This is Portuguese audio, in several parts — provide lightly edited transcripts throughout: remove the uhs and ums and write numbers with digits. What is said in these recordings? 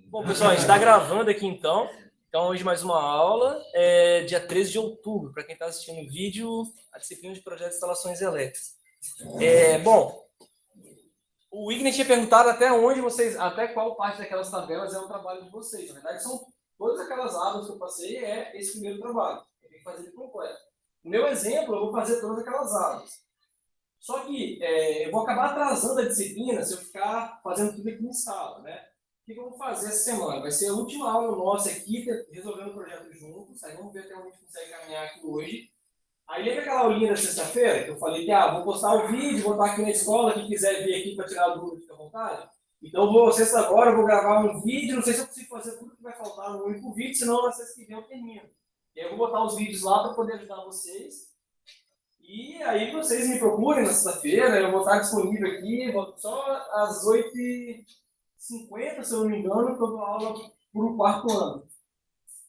Bom, pessoal, a gente está gravando aqui então. Então, hoje mais uma aula, dia 13 de outubro, para quem está assistindo o vídeo, a disciplina de projeto de instalações elétricas. Bom, o Igor tinha perguntado até qual parte daquelas tabelas é o trabalho de vocês. Na verdade, são todas aquelas abas que eu passei, esse primeiro trabalho. Eu tenho que fazer ele completo. No meu exemplo, eu vou fazer todas aquelas abas. Só que eu vou acabar atrasando a disciplina se eu ficar fazendo tudo aqui em sala, né? O que eu vou fazer essa semana? Vai ser a última aula nossa aqui, resolvendo o projeto juntos. Aí vamos ver até onde a gente consegue caminhar aqui hoje. Aí lembra aquela aulinha da sexta-feira que eu falei que vou postar o vídeo, vou estar aqui na escola, quem quiser vir aqui para tirar dúvida, fica à vontade. Então, sexta agora, eu vou gravar um vídeo, não sei se eu consigo fazer tudo que vai faltar no único vídeo, senão na sexta que vem eu termino. E aí eu vou botar os vídeos lá para poder ajudar vocês. E aí vocês me procurem na sexta-feira, eu vou estar disponível aqui, só às 8h50, se eu não me engano, eu dou aula por um quarto ano.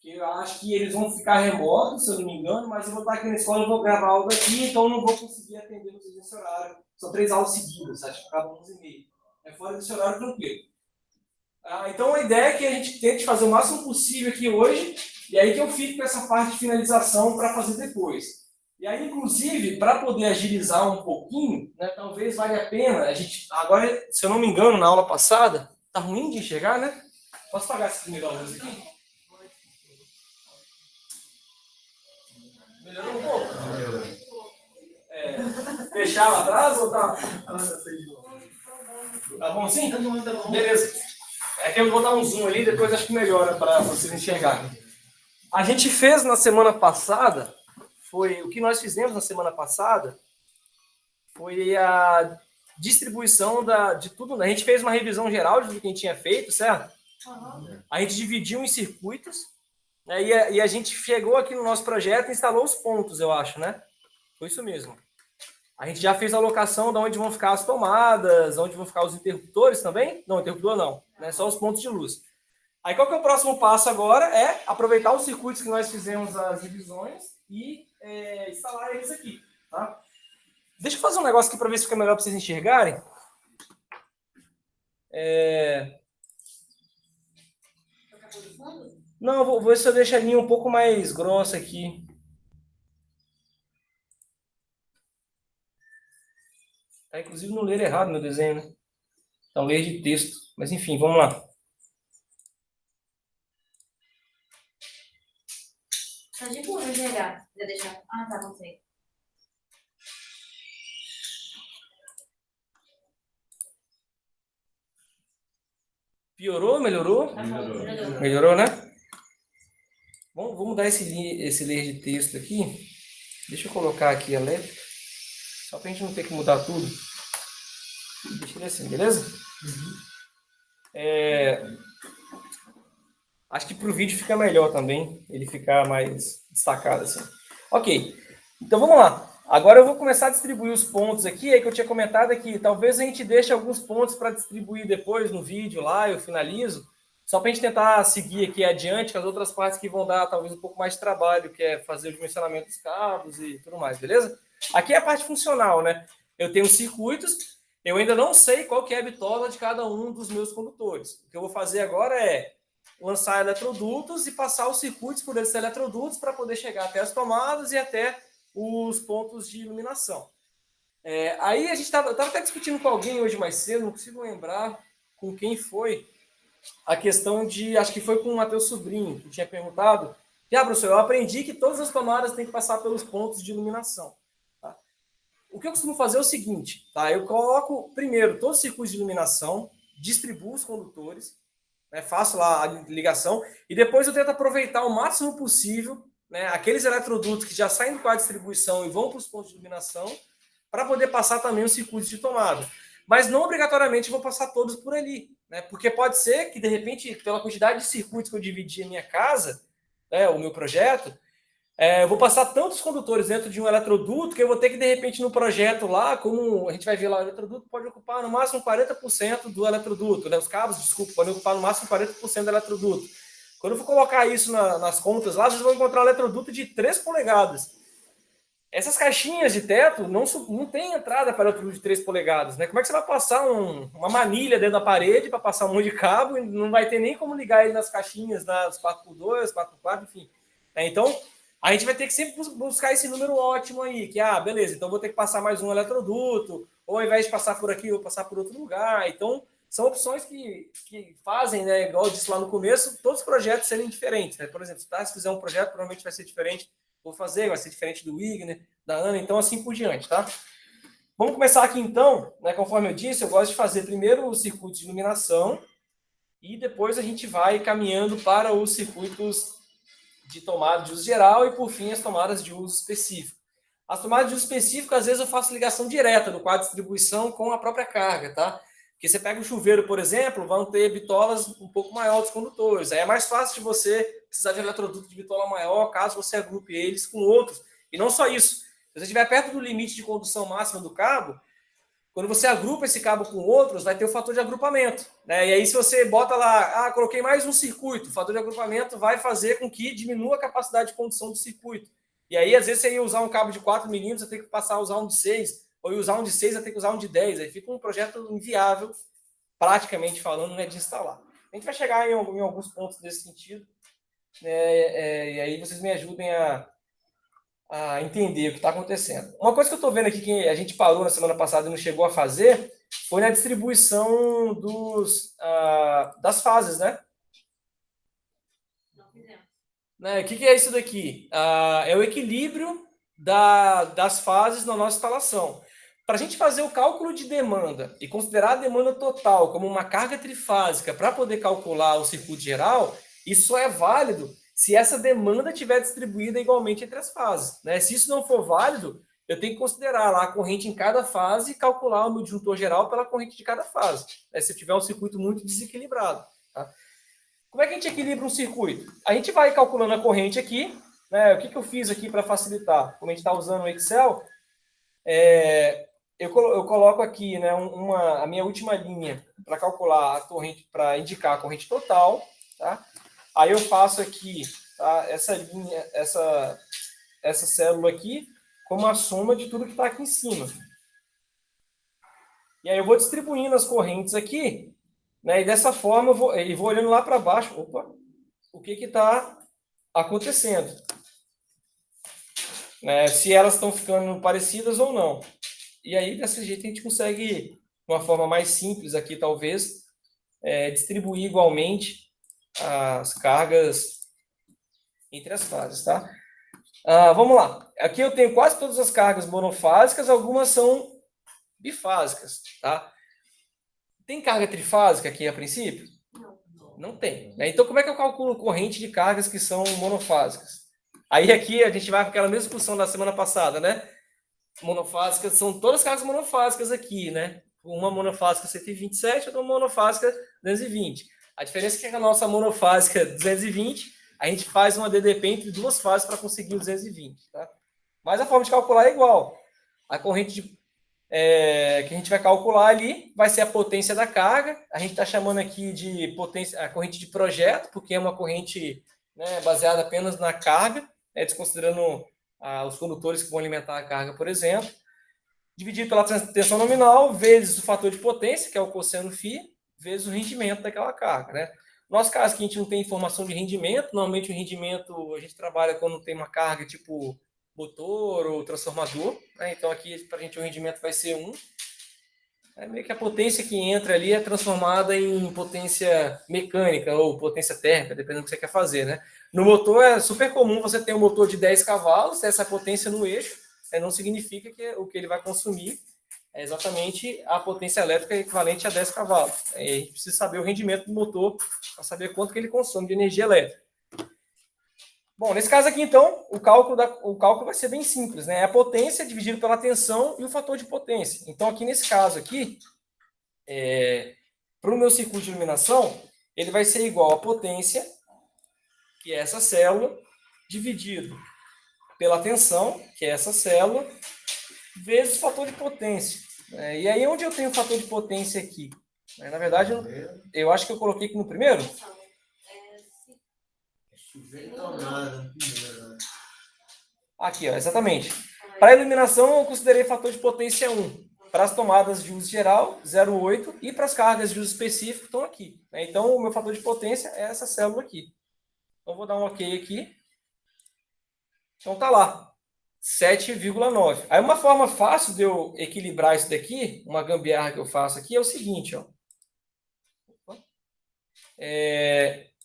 Eu acho que eles vão ficar remotos, se eu não me engano, mas eu vou estar aqui na escola, eu vou gravar algo aqui, então eu não vou conseguir atender vocês nesse horário. São 3 aulas seguidas, acho que cada 11h30. Fora desse horário, tranquilo. Então a ideia é que a gente tente fazer o máximo possível aqui hoje, e aí que eu fico com essa parte de finalização para fazer depois. E aí, inclusive, para poder agilizar um pouquinho, né, talvez valha a pena, a gente, agora, se eu não me engano, na aula passada, tá ruim de enxergar, né? Posso apagar esse primeiro luz aqui? Melhorou um pouco? Fechar lá atrás ou tá? Tá bom assim? Tá bom. Beleza. É que eu vou dar um zoom ali, depois acho que melhora para vocês enxergarem. A gente fez na semana passada, o que nós fizemos na semana passada foi a distribuição de tudo. A gente fez uma revisão geral de tudo que a gente tinha feito, certo? Uhum. A gente dividiu em circuitos, né, e a gente chegou aqui no nosso projeto e instalou os pontos, eu acho, né? Foi isso mesmo. A gente já fez a alocação de onde vão ficar as tomadas, onde vão ficar os interruptores também. Não, interruptor não, né? Só os pontos de luz. Aí qual que é o próximo passo agora? É aproveitar os circuitos que nós fizemos as divisões e instalar eles aqui, tá? Deixa eu fazer um negócio aqui para ver se fica melhor para vocês enxergarem. Não, vou ver se eu deixo a linha um pouco mais grossa aqui. Tá, inclusive não ler errado meu desenho, né? Então ler de texto. Mas enfim, vamos lá. Tá de boa, GH. Já deixar. Tá, não sei. Piorou? Melhorou? Melhorou, né? Bom, vamos dar esse ler de texto aqui. Deixa eu colocar aqui a elétrica. Só para a gente não ter que mudar tudo. Deixa ele assim, beleza? Uhum. Acho que para o vídeo fica melhor também. Ele ficar mais destacado assim. Ok. Então vamos lá. Agora eu vou começar a distribuir os pontos aqui. Aí que eu tinha comentado aqui. Talvez a gente deixe alguns pontos para distribuir depois no vídeo lá. Eu finalizo. Só para a gente tentar seguir aqui adiante com as outras partes que vão dar talvez um pouco mais de trabalho, que é fazer o dimensionamento dos cabos e tudo mais, beleza? Aqui é a parte funcional, né? Eu tenho circuitos, eu ainda não sei qual que é a bitola de cada um dos meus condutores. O que eu vou fazer agora é lançar eletrodutos e passar os circuitos por esses eletrodutos para poder chegar até as tomadas e até os pontos de iluminação. Aí a gente estava até discutindo com alguém hoje mais cedo, não consigo lembrar com quem foi, a questão de, acho que foi com o Matheus Sobrinho, que tinha perguntado, professor, eu aprendi que todas as tomadas têm que passar pelos pontos de iluminação. Tá? O que eu costumo fazer é o seguinte, tá? Eu coloco primeiro todos os circuitos de iluminação, distribuo os condutores, né, faço lá a ligação, e depois eu tento aproveitar o máximo possível, né, aqueles eletrodutos que já saem do quadro de distribuição e vão para os pontos de iluminação, para poder passar também os circuitos de tomada. Mas não obrigatoriamente vou passar todos por ali, né? Porque pode ser que, de repente, pela quantidade de circuitos que eu dividi em minha casa, né, o meu projeto, eu vou passar tantos condutores dentro de um eletroduto que eu vou ter que, de repente, no projeto lá, como a gente vai ver lá, o eletroduto pode ocupar no máximo 40% do eletroduto, né? Os cabos, desculpa, podem ocupar no máximo 40% do eletroduto. Quando eu for colocar isso nas contas lá, vocês vão encontrar um eletroduto de 3 polegadas. Essas caixinhas de teto não tem entrada para eletroduto de 3 polegadas, né? Como é que você vai passar uma manilha dentro da parede para passar um monte de cabo e não vai ter nem como ligar ele nas caixinhas, nas 4x2, 4x4, enfim. Então, a gente vai ter que sempre buscar esse número ótimo aí, que, beleza, então vou ter que passar mais um eletroduto, ou ao invés de passar por aqui, eu vou passar por outro lugar. Então, são opções que fazem, né, igual eu disse lá no começo, todos os projetos serem diferentes, né? Por exemplo, se fizer um projeto, provavelmente vai ser diferente vou fazer, vai ser diferente do Wigner, da Ana, então assim por diante, tá? Vamos começar aqui então, né? Conforme eu disse, eu gosto de fazer primeiro o circuito de iluminação e depois a gente vai caminhando para os circuitos de tomada de uso geral e por fim as tomadas de uso específico. As tomadas de uso específico, às vezes eu faço ligação direta do quadro de distribuição com a própria carga, tá? Porque você pega um chuveiro, por exemplo, vão ter bitolas um pouco maiores dos condutores. Aí é mais fácil de você precisar de um eletroduto de bitola maior, caso você agrupe eles com outros. E não só isso. Se você estiver perto do limite de condução máxima do cabo, quando você agrupa esse cabo com outros, vai ter o fator de agrupamento, né? E aí, se você bota lá, coloquei mais um circuito, o fator de agrupamento vai fazer com que diminua a capacidade de condução do circuito. E aí, às vezes, você ia usar um cabo de 4 milímetros, você tem que passar a usar um de 6, ou ia usar um de 6, você tem que usar um de 10. Aí fica um projeto inviável, praticamente falando, né, de instalar. A gente vai chegar em alguns pontos desse sentido, né, e aí vocês me ajudem a entender o que está acontecendo. Uma coisa que eu estou vendo aqui que a gente parou na semana passada e não chegou a fazer foi na distribuição das fases, né? Não fizemos. O que é isso daqui? É o equilíbrio das fases na nossa instalação. Para a gente fazer o cálculo de demanda e considerar a demanda total como uma carga trifásica para poder calcular o circuito geral, isso só é válido se essa demanda estiver distribuída igualmente entre as fases, né? Se isso não for válido, eu tenho que considerar lá a corrente em cada fase e calcular o meu disjuntor geral pela corrente de cada fase, né? Se tiver um circuito muito desequilibrado. Tá? Como é que a gente equilibra um circuito? A gente vai calculando a corrente aqui, né? O que eu fiz aqui para facilitar? Como a gente está usando o Excel, eu coloco aqui, né, a minha última linha para calcular a corrente, para indicar a corrente total, tá? Aí eu faço aqui, tá, essa linha, essa célula aqui, como a soma de tudo que está aqui em cima. E aí eu vou distribuindo as correntes aqui, né, e dessa forma eu vou olhando lá para baixo, o que está acontecendo. Né, se elas estão ficando parecidas ou não. E aí, desse jeito, a gente consegue, de uma forma mais simples aqui, talvez, distribuir igualmente as cargas entre as fases, tá? Vamos lá. Aqui eu tenho quase todas as cargas monofásicas, algumas são bifásicas, tá? Tem carga trifásica aqui a princípio? Não tem. Né? Então, como é que eu calculo corrente de cargas que são monofásicas? Aí aqui a gente vai para aquela mesma discussão da semana passada, né? Monofásicas são todas as cargas monofásicas aqui, né? Uma monofásica 127 e outra monofásica 220. A diferença é que a nossa monofásica 220, a gente faz uma DDP entre duas fases para conseguir o 220. Tá? Mas a forma de calcular é igual. A corrente que a gente vai calcular ali vai ser a potência da carga. A gente está chamando aqui de potência, a corrente de projeto, porque é uma corrente, né, baseada apenas na carga, desconsiderando os condutores que vão alimentar a carga, por exemplo, dividido pela tensão nominal, vezes o fator de potência, que é o cosseno φ, vezes o rendimento daquela carga. Né? No nosso caso, que a gente não tem informação de rendimento, normalmente o rendimento a gente trabalha quando tem uma carga tipo motor ou transformador, né? Então aqui para a gente o rendimento vai ser 1. Meio que a potência que entra ali é transformada em potência mecânica ou potência térmica, dependendo do que você quer fazer, né? No motor é super comum você ter um motor de 10 cavalos, essa potência no eixo, não significa que o que ele vai consumir é exatamente a potência elétrica equivalente a 10 cavalos. A gente precisa saber o rendimento do motor para saber quanto que ele consome de energia elétrica. Bom, nesse caso aqui, então, o cálculo vai ser bem simples, né? É a potência dividido pela tensão e o fator de potência. Então, aqui nesse caso aqui, para o meu circuito de iluminação, ele vai ser igual a potência, que é essa célula, dividido pela tensão, que é essa célula, vezes o fator de potência. E aí, onde eu tenho o fator de potência aqui? Na verdade, eu acho que eu coloquei aqui no primeiro. Aqui, ó, exatamente. Para a iluminação, eu considerei fator de potência 1. Para as tomadas de uso geral, 0,8. E para as cargas de uso específico, estão aqui. Então, o meu fator de potência é essa célula aqui. Então, vou dar um OK aqui. Então, está lá. 7,9. Aí, uma forma fácil de eu equilibrar isso daqui, uma gambiarra que eu faço aqui, é o seguinte. Ó.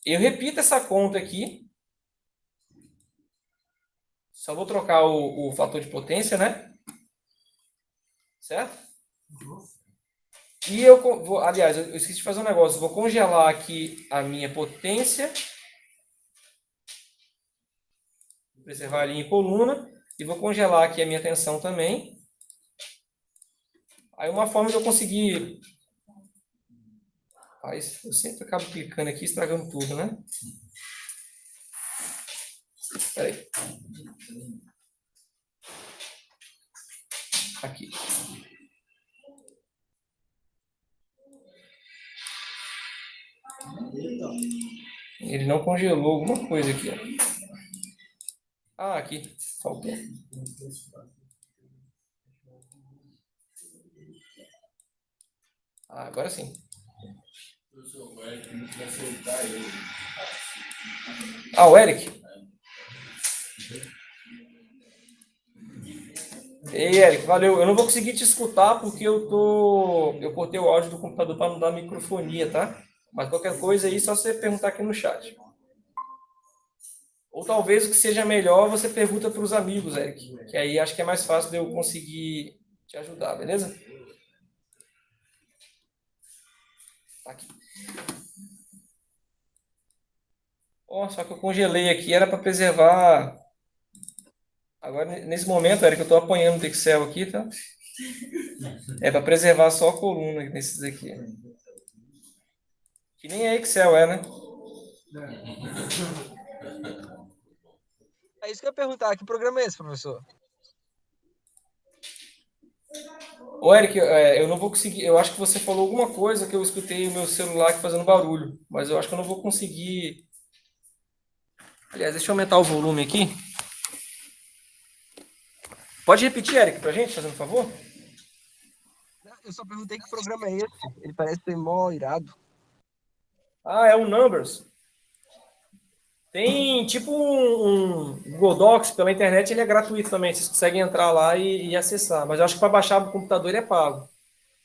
Eu repito essa conta aqui. Só vou trocar o fator de potência, né? Certo? E eu vou, aliás, eu esqueci de fazer um negócio. Vou congelar aqui a minha potência. Preservar a linha e coluna. E vou congelar aqui a minha tensão também. Aí uma forma de eu conseguir... Rapaz, eu sempre acabo clicando aqui, estragando tudo, né? Espera aí. Aqui. Ele não congelou alguma coisa aqui. Ó. Ah, aqui. Faltou. Ah, agora sim. Ah, o Eric? Ei, Eric, valeu. Eu não vou conseguir te escutar porque eu cortei o áudio do computador para não dar microfonia, tá? Mas qualquer coisa aí, só você perguntar aqui no chat. Ou talvez o que seja melhor, você pergunta para os amigos, Eric. Que aí acho que é mais fácil de eu conseguir te ajudar, beleza? Tá aqui. Ó, só que eu congelei aqui, era para preservar. Agora, nesse momento, Eric, eu estou apanhando do Excel aqui, tá? É para preservar só a coluna nesses aqui. Que nem é Excel, né? É isso que eu ia perguntar. Que programa é esse, professor? Ô, Eric, eu não vou conseguir. Eu acho que você falou alguma coisa que eu escutei o meu celular aqui fazendo barulho. Mas eu acho que eu não vou conseguir. Aliás, deixa eu aumentar o volume aqui. Pode repetir, Eric, pra gente, fazendo um favor? Eu só perguntei que programa é esse. Ele parece ser mó irado. Ah, é o Numbers. Tem tipo um Google Docs pela internet, ele é gratuito também. Vocês conseguem entrar lá e acessar. Mas eu acho que para baixar no computador ele é pago.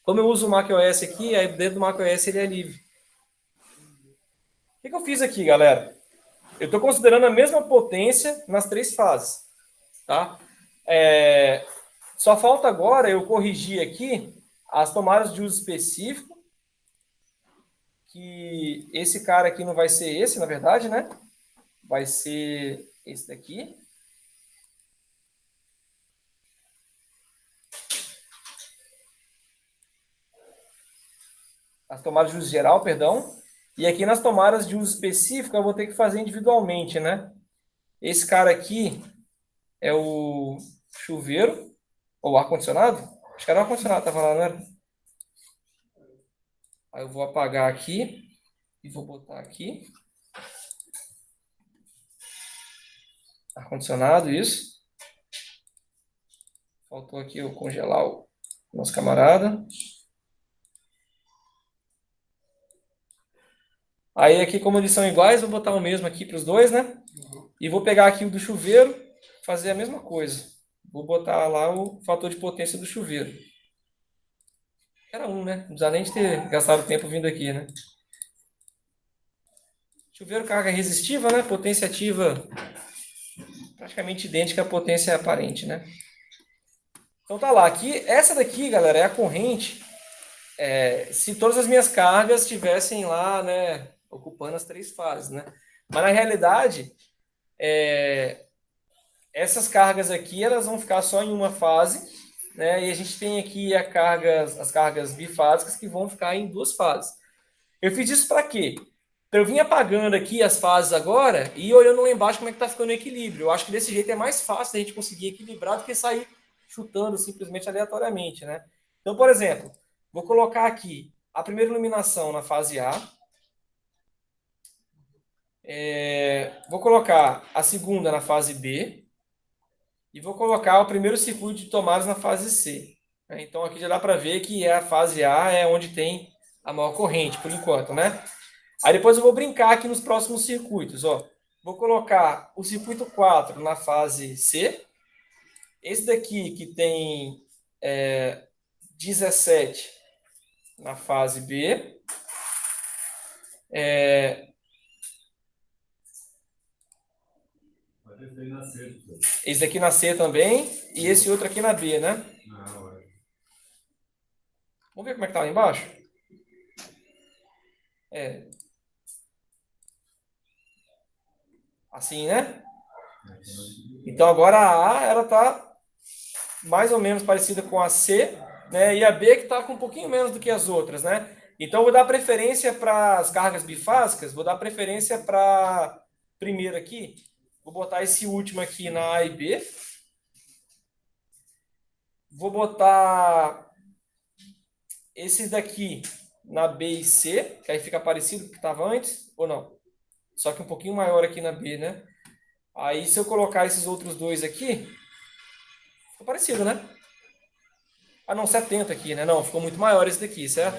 Como eu uso o macOS aqui, aí dentro do macOS ele é livre. O que eu fiz aqui, galera? Eu estou considerando a mesma potência nas 3 fases. Tá? Só falta agora eu corrigir aqui as tomadas de uso específico. Que esse cara aqui não vai ser esse, na verdade, né? Vai ser esse daqui. As tomadas de uso geral, perdão. E aqui nas tomadas de uso específico eu vou ter que fazer individualmente, né? Esse cara aqui é o chuveiro, ou ar-condicionado. Acho que era o ar-condicionado, tava lá, não era? Aí eu vou apagar aqui e vou botar aqui. Ar-condicionado, isso. Faltou aqui eu congelar o nosso camarada. Aí aqui, como eles são iguais, vou botar o mesmo aqui para os dois, né? E vou pegar aqui o do chuveiro, fazer a mesma coisa. Vou botar lá o fator de potência do chuveiro. Era 1, né? Não precisa nem de ter gastado tempo vindo aqui, né? Chuveiro carga resistiva, né? Potência ativa praticamente idêntica à potência aparente, né? Então tá lá. Aqui, essa daqui, galera, é a corrente. Se todas as minhas cargas estivessem lá, né? Ocupando as 3 fases, né? Mas na realidade, essas cargas aqui, elas vão ficar só em uma fase, né? E a gente tem aqui as cargas bifásicas que vão ficar em 2 fases. Eu fiz isso para quê? Para eu vir apagando aqui as fases agora e ir olhando lá embaixo como é que está ficando o equilíbrio. Eu acho que desse jeito é mais fácil a gente conseguir equilibrar do que sair chutando simplesmente aleatoriamente, né? Então, por exemplo, vou colocar aqui a primeira iluminação na fase A. Vou colocar a segunda na fase B. e vou colocar o primeiro circuito de tomadas na fase C. Né? Então aqui já dá para ver que a fase A é onde tem a maior corrente, por enquanto, né? Aí depois eu vou brincar aqui nos próximos circuitos, ó. Vou colocar o circuito 4 na fase C. Esse daqui que tem 17 na fase B. Esse daqui na C também. E esse outro aqui na B, né? Vamos ver como é que tá lá embaixo? Assim, né? Então agora a A, ela tá mais ou menos parecida com a C, né? E a B que tá com um pouquinho menos do que as outras, né? Então eu vou dar preferência para as cargas bifásicas, vou dar preferência para primeiro aqui. Vou botar esse último aqui na A e B. Vou botar esse daqui na B e C, que aí fica parecido com o que estava antes, ou não? Só que um pouquinho maior aqui na B, né? Aí se eu colocar esses outros dois aqui, ficou parecido, né? Ah, não, 70 aqui, né? Não, ficou muito maior esse daqui, certo?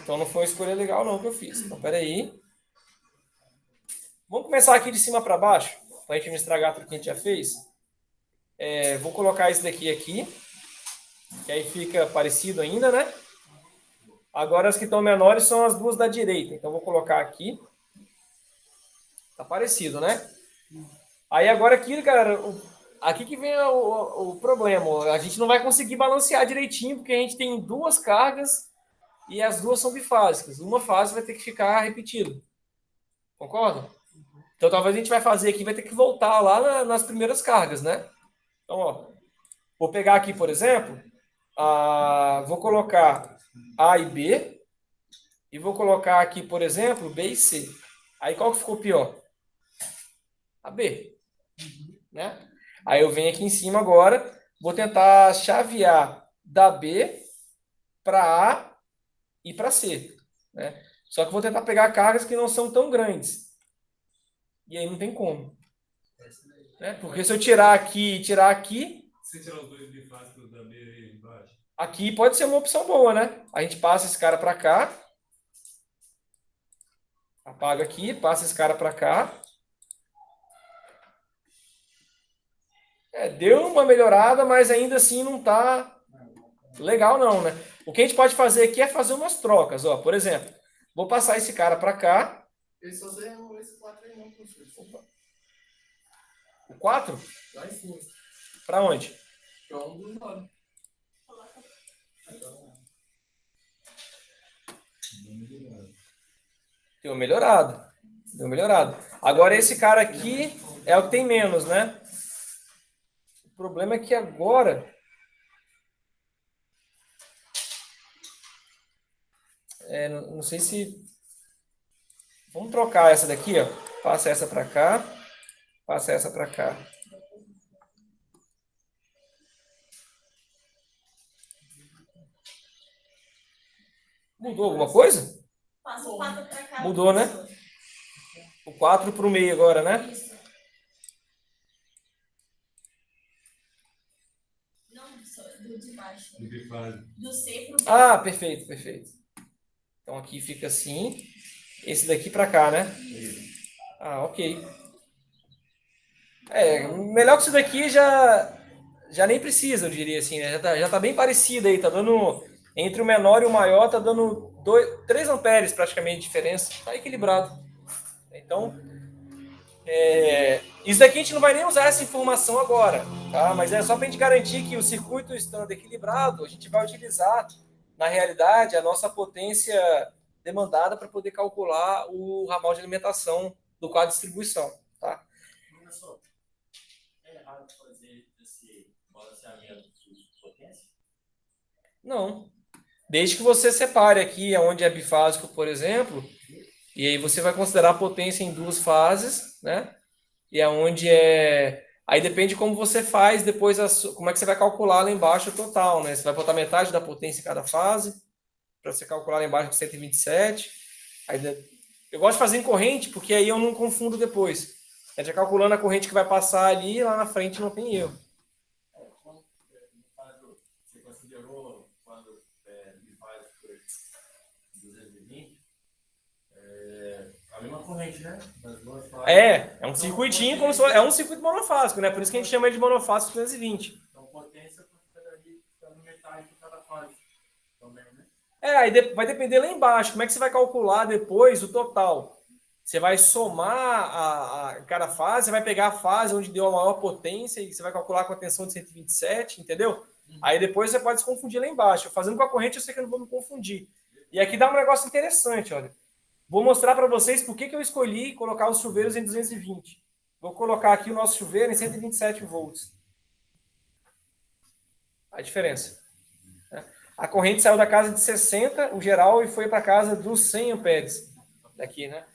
Então não foi uma escolha legal não que eu fiz. Então, peraí. Vamos começar aqui de cima para baixo, para a gente não estragar tudo que a gente já fez. Vou colocar esse daqui aqui, que aí fica parecido ainda, né? Agora as que estão menores são as duas da direita. Então vou colocar aqui. Tá parecido, né? Aí agora aqui, galera, aqui que vem o problema. A gente não vai conseguir balancear direitinho, porque a gente tem duas cargas e as duas são bifásicas. Uma fase vai ter que ficar repetida. Concorda? Então talvez a gente vai fazer aqui, vai ter que voltar lá nas primeiras cargas, né? Então, ó, vou pegar aqui, por exemplo, vou colocar A e B e vou colocar aqui, por exemplo, B e C. Aí qual que ficou pior? A B. Né? Aí eu venho aqui em cima agora, vou tentar chavear da B para A e para C. Né? Só que vou tentar pegar cargas que não são tão grandes. E aí não tem como. Né? Porque se eu tirar aqui e tirar aqui... Se tirar os dois bifásicos da B e embaixo. Aqui pode ser uma opção boa, né? A gente passa esse cara para cá. Apaga aqui, passa esse cara para cá. Deu uma melhorada, mas ainda assim não tá legal não, né? O que a gente pode fazer aqui é fazer umas trocas, ó. Por exemplo, vou passar esse cara para cá. Esse 4 aí não, professor. O 4? Lá em cima. Para onde? Que é um dos lados. Deu melhorado. Deu melhorado. Agora esse cara aqui é o que tem menos, né? O problema é que agora... não sei se... Vamos trocar essa daqui, ó. Passa essa para cá. Passa essa para cá. Mudou alguma coisa? Passa o 4 pra cá. Mudou, né? O 4 para o meio agora, né? Isso. Não, do de baixo. Do bifásico. Do C pro B. Ah, perfeito, perfeito. Então aqui fica assim. Esse daqui para cá, né? Ah, ok. Melhor que isso daqui já nem precisa, eu diria assim, né? Já tá bem parecido aí, tá dando entre o menor e o maior, tá dando 3 amperes praticamente de diferença, tá equilibrado. Então, isso daqui a gente não vai nem usar essa informação agora, tá? Mas é só para a gente garantir que o circuito estando equilibrado, a gente vai utilizar, na realidade, a nossa potência demandada para poder calcular o ramal de alimentação do quadro de distribuição, tá? Professor, é errado fazer esse balanceamento de potência? Não. Desde que você separe aqui onde é bifásico, por exemplo, e aí você vai considerar a potência em duas fases, né? E aonde Aí depende como você faz depois, como é que você vai calcular lá embaixo o total, né? Você vai botar metade da potência em cada fase, para você calcular lá embaixo com 127. Aí, eu gosto de fazer em corrente, porque aí eu não confundo depois. A gente vai calculando a corrente que vai passar ali e lá na frente não tem erro. corrente, né? Das duas fases. É um circuitinho, como se fosse, é um circuito monofásico, né? Por isso que a gente chama ele de monofásico 220. Então, potência fica no metade de cada fase. Também, né? Aí vai depender lá embaixo, como é que você vai calcular depois o total. Você vai somar a cada fase, você vai pegar a fase onde deu a maior potência e você vai calcular com a tensão de 127, entendeu? Aí depois você pode se confundir lá embaixo. Fazendo com a corrente eu sei que eu não vou me confundir. E aqui dá um negócio interessante, olha. Vou mostrar para vocês por que eu escolhi colocar os chuveiros em 220. Vou colocar aqui o nosso chuveiro em 127 volts. A diferença. A corrente saiu da casa de 60, o geral, e foi para a casa dos 100 amperes. Daqui, né?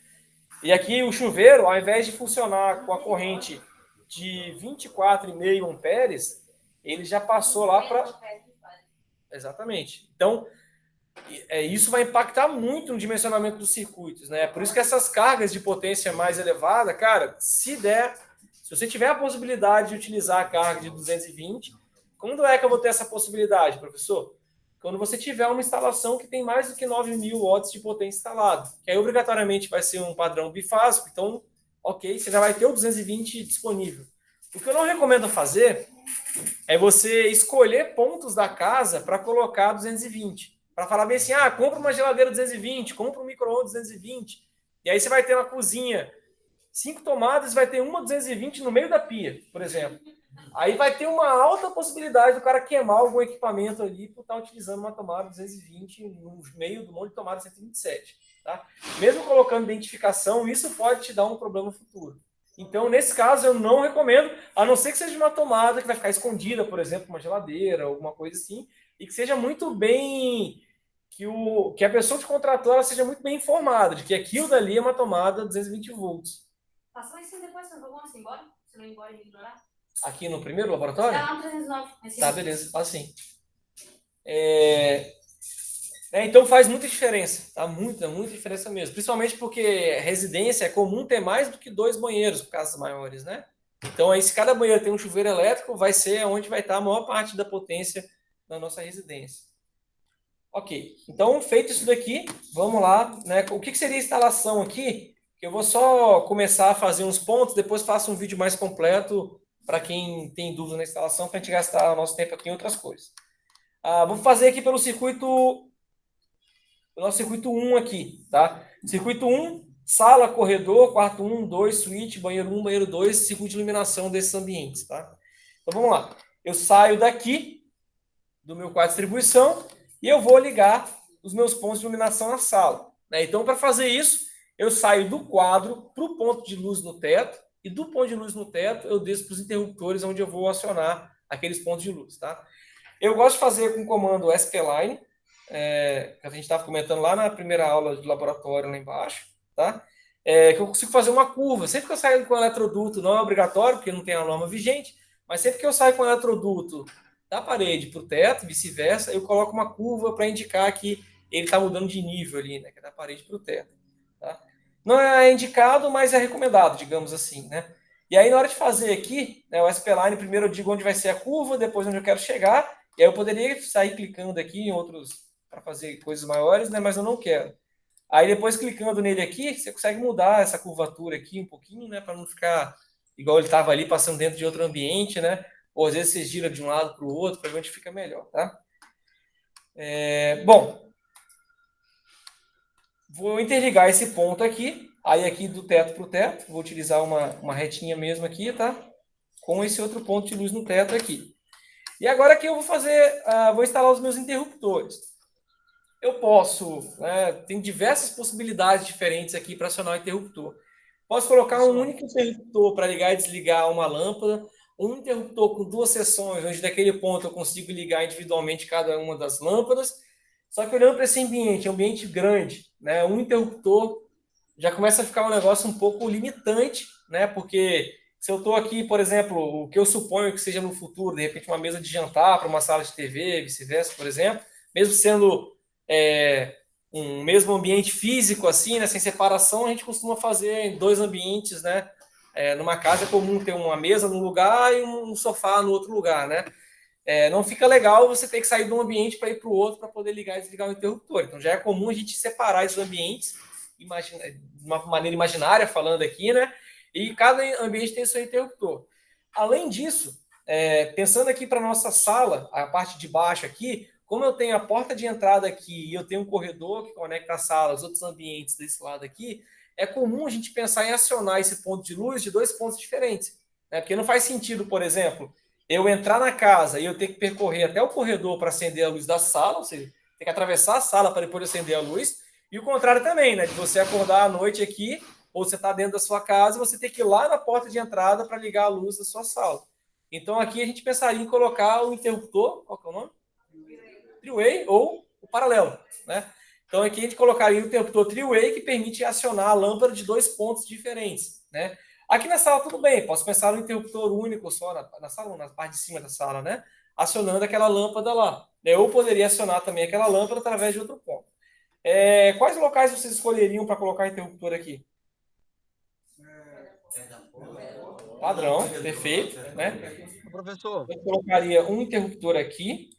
E aqui o chuveiro, ao invés de funcionar com a corrente de 24,5 amperes, ele já passou lá para... Exatamente. Então, isso vai impactar muito no dimensionamento dos circuitos, né? Por isso que essas cargas de potência mais elevada, cara, se você tiver a possibilidade de utilizar a carga de 220, quando é que eu vou ter essa possibilidade, professor? Quando você tiver uma instalação que tem mais do que 9.000 watts de potência instalado, que aí obrigatoriamente vai ser um padrão bifásico, então, ok, você já vai ter o 220 disponível. O que eu não recomendo fazer é você escolher pontos da casa para colocar 220. Para falar bem assim, compra uma geladeira 220, compra um micro-ondas 220. E aí você vai ter uma cozinha, 5 tomadas, vai ter uma 220 no meio da pia, por exemplo. Aí vai ter uma alta possibilidade do cara queimar algum equipamento ali por estar utilizando uma tomada 220 no meio do monte de tomada 127. Tá? Mesmo colocando identificação, isso pode te dar um problema futuro. Então, nesse caso, eu não recomendo, a não ser que seja uma tomada que vai ficar escondida, por exemplo, uma geladeira, alguma coisa assim, e que seja muito bem... Que a pessoa que contratou ela seja muito bem informada de que aquilo dali é uma tomada 220 volts. Passa lá em cima depois, senão vamos embora. Se não ir embora, e ignorar. Aqui no primeiro laboratório? Tá lá no 309. Tá, beleza. Assim. Então faz muita diferença, tá? Muita diferença mesmo. Principalmente porque residência é comum ter mais do que 2 banheiros por casas maiores, né? Então aí se cada banheiro tem um chuveiro elétrico, vai ser onde vai estar a maior parte da potência da nossa residência. Ok, então feito isso daqui, vamos lá, né? O que seria a instalação aqui? Eu vou só começar a fazer uns pontos, depois faço um vídeo mais completo para quem tem dúvida na instalação, para a gente gastar o nosso tempo aqui em outras coisas. Vou fazer aqui pelo nosso circuito 1 aqui, tá? Circuito 1, sala, corredor, quarto 1, 2, suíte, banheiro 1, banheiro 2, circuito de iluminação desses ambientes, tá? Então vamos lá. Eu saio daqui do meu quadro de distribuição e eu vou ligar os meus pontos de iluminação na sala, né? Então, para fazer isso, eu saio do quadro para o ponto de luz no teto, e do ponto de luz no teto eu desço para os interruptores onde eu vou acionar aqueles pontos de luz, tá? Eu gosto de fazer com o comando SP-Line, que a gente estava comentando lá na primeira aula de laboratório lá embaixo, tá? Que eu consigo fazer uma curva. Sempre que eu saio com o eletroduto, não é obrigatório, porque não tem a norma vigente, mas sempre que eu saio com o eletroduto da parede para o teto, vice-versa, eu coloco uma curva para indicar que ele está mudando de nível ali, né? Que é da parede para o teto, tá? Não é indicado, mas é recomendado, digamos assim, né? E aí, na hora de fazer aqui, né, o SP-Line, primeiro eu digo onde vai ser a curva, depois onde eu quero chegar, e aí eu poderia sair clicando aqui em outros para fazer coisas maiores, né? Mas eu não quero. Aí depois clicando nele aqui, você consegue mudar essa curvatura aqui um pouquinho, né? Para não ficar igual ele estava ali, passando dentro de outro ambiente, né? Ou às vezes você gira de um lado para o outro, para ver onde fica melhor, tá? Bom, vou interligar esse ponto aqui, aí aqui do teto para o teto, vou utilizar uma retinha mesmo aqui, tá? Com esse outro ponto de luz no teto aqui. E agora aqui eu vou fazer, vou instalar os meus interruptores. Eu posso, tem diversas possibilidades diferentes aqui para acionar o interruptor. Posso colocar um único interruptor para ligar e desligar uma lâmpada, um interruptor com 2 seções, onde daquele ponto eu consigo ligar individualmente cada uma das lâmpadas. Só que olhando para esse ambiente, é um ambiente grande, né? Um interruptor já começa a ficar um negócio um pouco limitante, né? Porque se eu estou aqui, por exemplo, o que eu suponho que seja no futuro, de repente uma mesa de jantar para uma sala de TV, vice-versa, por exemplo, mesmo sendo um mesmo ambiente físico assim, né, sem separação, a gente costuma fazer em 2 ambientes, né? Numa casa é comum ter uma mesa num lugar e um sofá no outro lugar, né? Não fica legal você ter que sair de um ambiente para ir para o outro para poder ligar e desligar o interruptor. Então já é comum a gente separar esses ambientes de uma maneira imaginária, falando aqui, né? E cada ambiente tem seu interruptor. Além disso, pensando aqui para nossa sala, a parte de baixo aqui, como eu tenho a porta de entrada aqui e eu tenho um corredor que conecta a sala aos outros ambientes desse lado aqui, é comum a gente pensar em acionar esse ponto de luz de 2 pontos diferentes. Né? Porque não faz sentido, por exemplo, eu entrar na casa e eu ter que percorrer até o corredor para acender a luz da sala, ou seja, ter que atravessar a sala para depois acender a luz, e o contrário também, né? De você acordar à noite aqui, ou você está dentro da sua casa, e você ter que ir lá na porta de entrada para ligar a luz da sua sala. Então aqui a gente pensaria em colocar o interruptor, qual que é o nome? Three-way ou o paralelo, né? Então aqui a gente colocaria o interruptor three-way que permite acionar a lâmpada de 2 pontos diferentes, né? Aqui na sala tudo bem, posso pensar no interruptor único só na sala, na parte de cima da sala, né? Acionando aquela lâmpada lá. Eu poderia acionar também aquela lâmpada através de outro ponto. Quais locais vocês escolheriam para colocar interruptor aqui? Padrão, perfeito, né? Professor, Eu colocaria um interruptor aqui,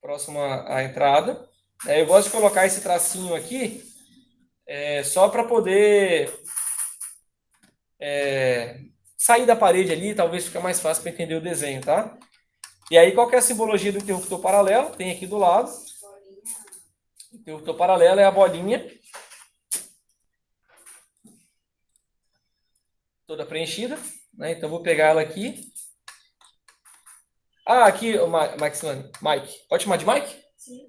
próximo à entrada. Eu gosto de colocar esse tracinho aqui só para poder sair da parede ali, talvez fique mais fácil para entender o desenho, tá? E aí, qual que é a simbologia do interruptor paralelo? Tem aqui do lado. O interruptor paralelo é a bolinha. Toda preenchida. Né? Então, vou pegar ela aqui. Ah, aqui, Mike. Pode chamar de Mike? Sim.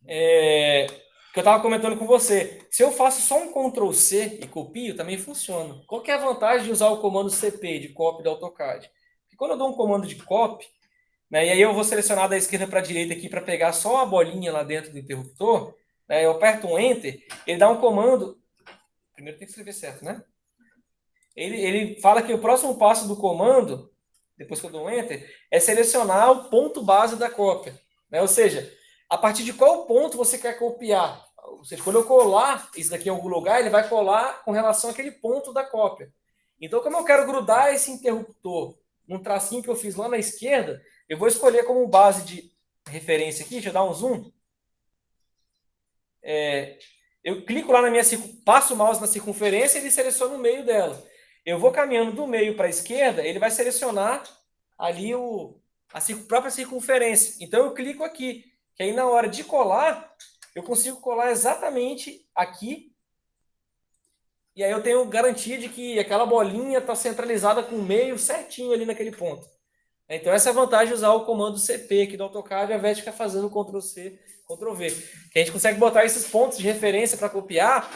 Que eu estava comentando com você. Se eu faço só um Ctrl+C e copio, também funciona. Qual que é a vantagem de usar o comando CP, de copy do AutoCAD? Porque quando eu dou um comando de copy, né, e aí eu vou selecionar da esquerda para a direita aqui para pegar só a bolinha lá dentro do interruptor, né, eu aperto um Enter, ele dá um comando... Primeiro tem que escrever certo, né? Ele fala que o próximo passo do comando, depois que eu dou um Enter, é selecionar o ponto base da cópia. Né? Ou seja, a partir de qual ponto você quer copiar. Ou seja, quando eu colar isso daqui em algum lugar, ele vai colar com relação àquele ponto da cópia. Então, como eu quero grudar esse interruptor num tracinho que eu fiz lá na esquerda, eu vou escolher como base de referência aqui, deixa eu dar um zoom. Eu clico lá na minha, passo o mouse na circunferência e ele seleciona o meio dela. Eu vou caminhando do meio para a esquerda, ele vai selecionar ali a própria circunferência. Então, eu clico aqui, que aí na hora de colar, eu consigo colar exatamente aqui. E aí eu tenho garantia de que aquela bolinha está centralizada com o meio certinho ali naquele ponto. Então, essa é a vantagem de usar o comando CP aqui do AutoCAD, ao invés de ficar fazendo Ctrl+C, Ctrl+V. Que a gente consegue botar esses pontos de referência para copiar.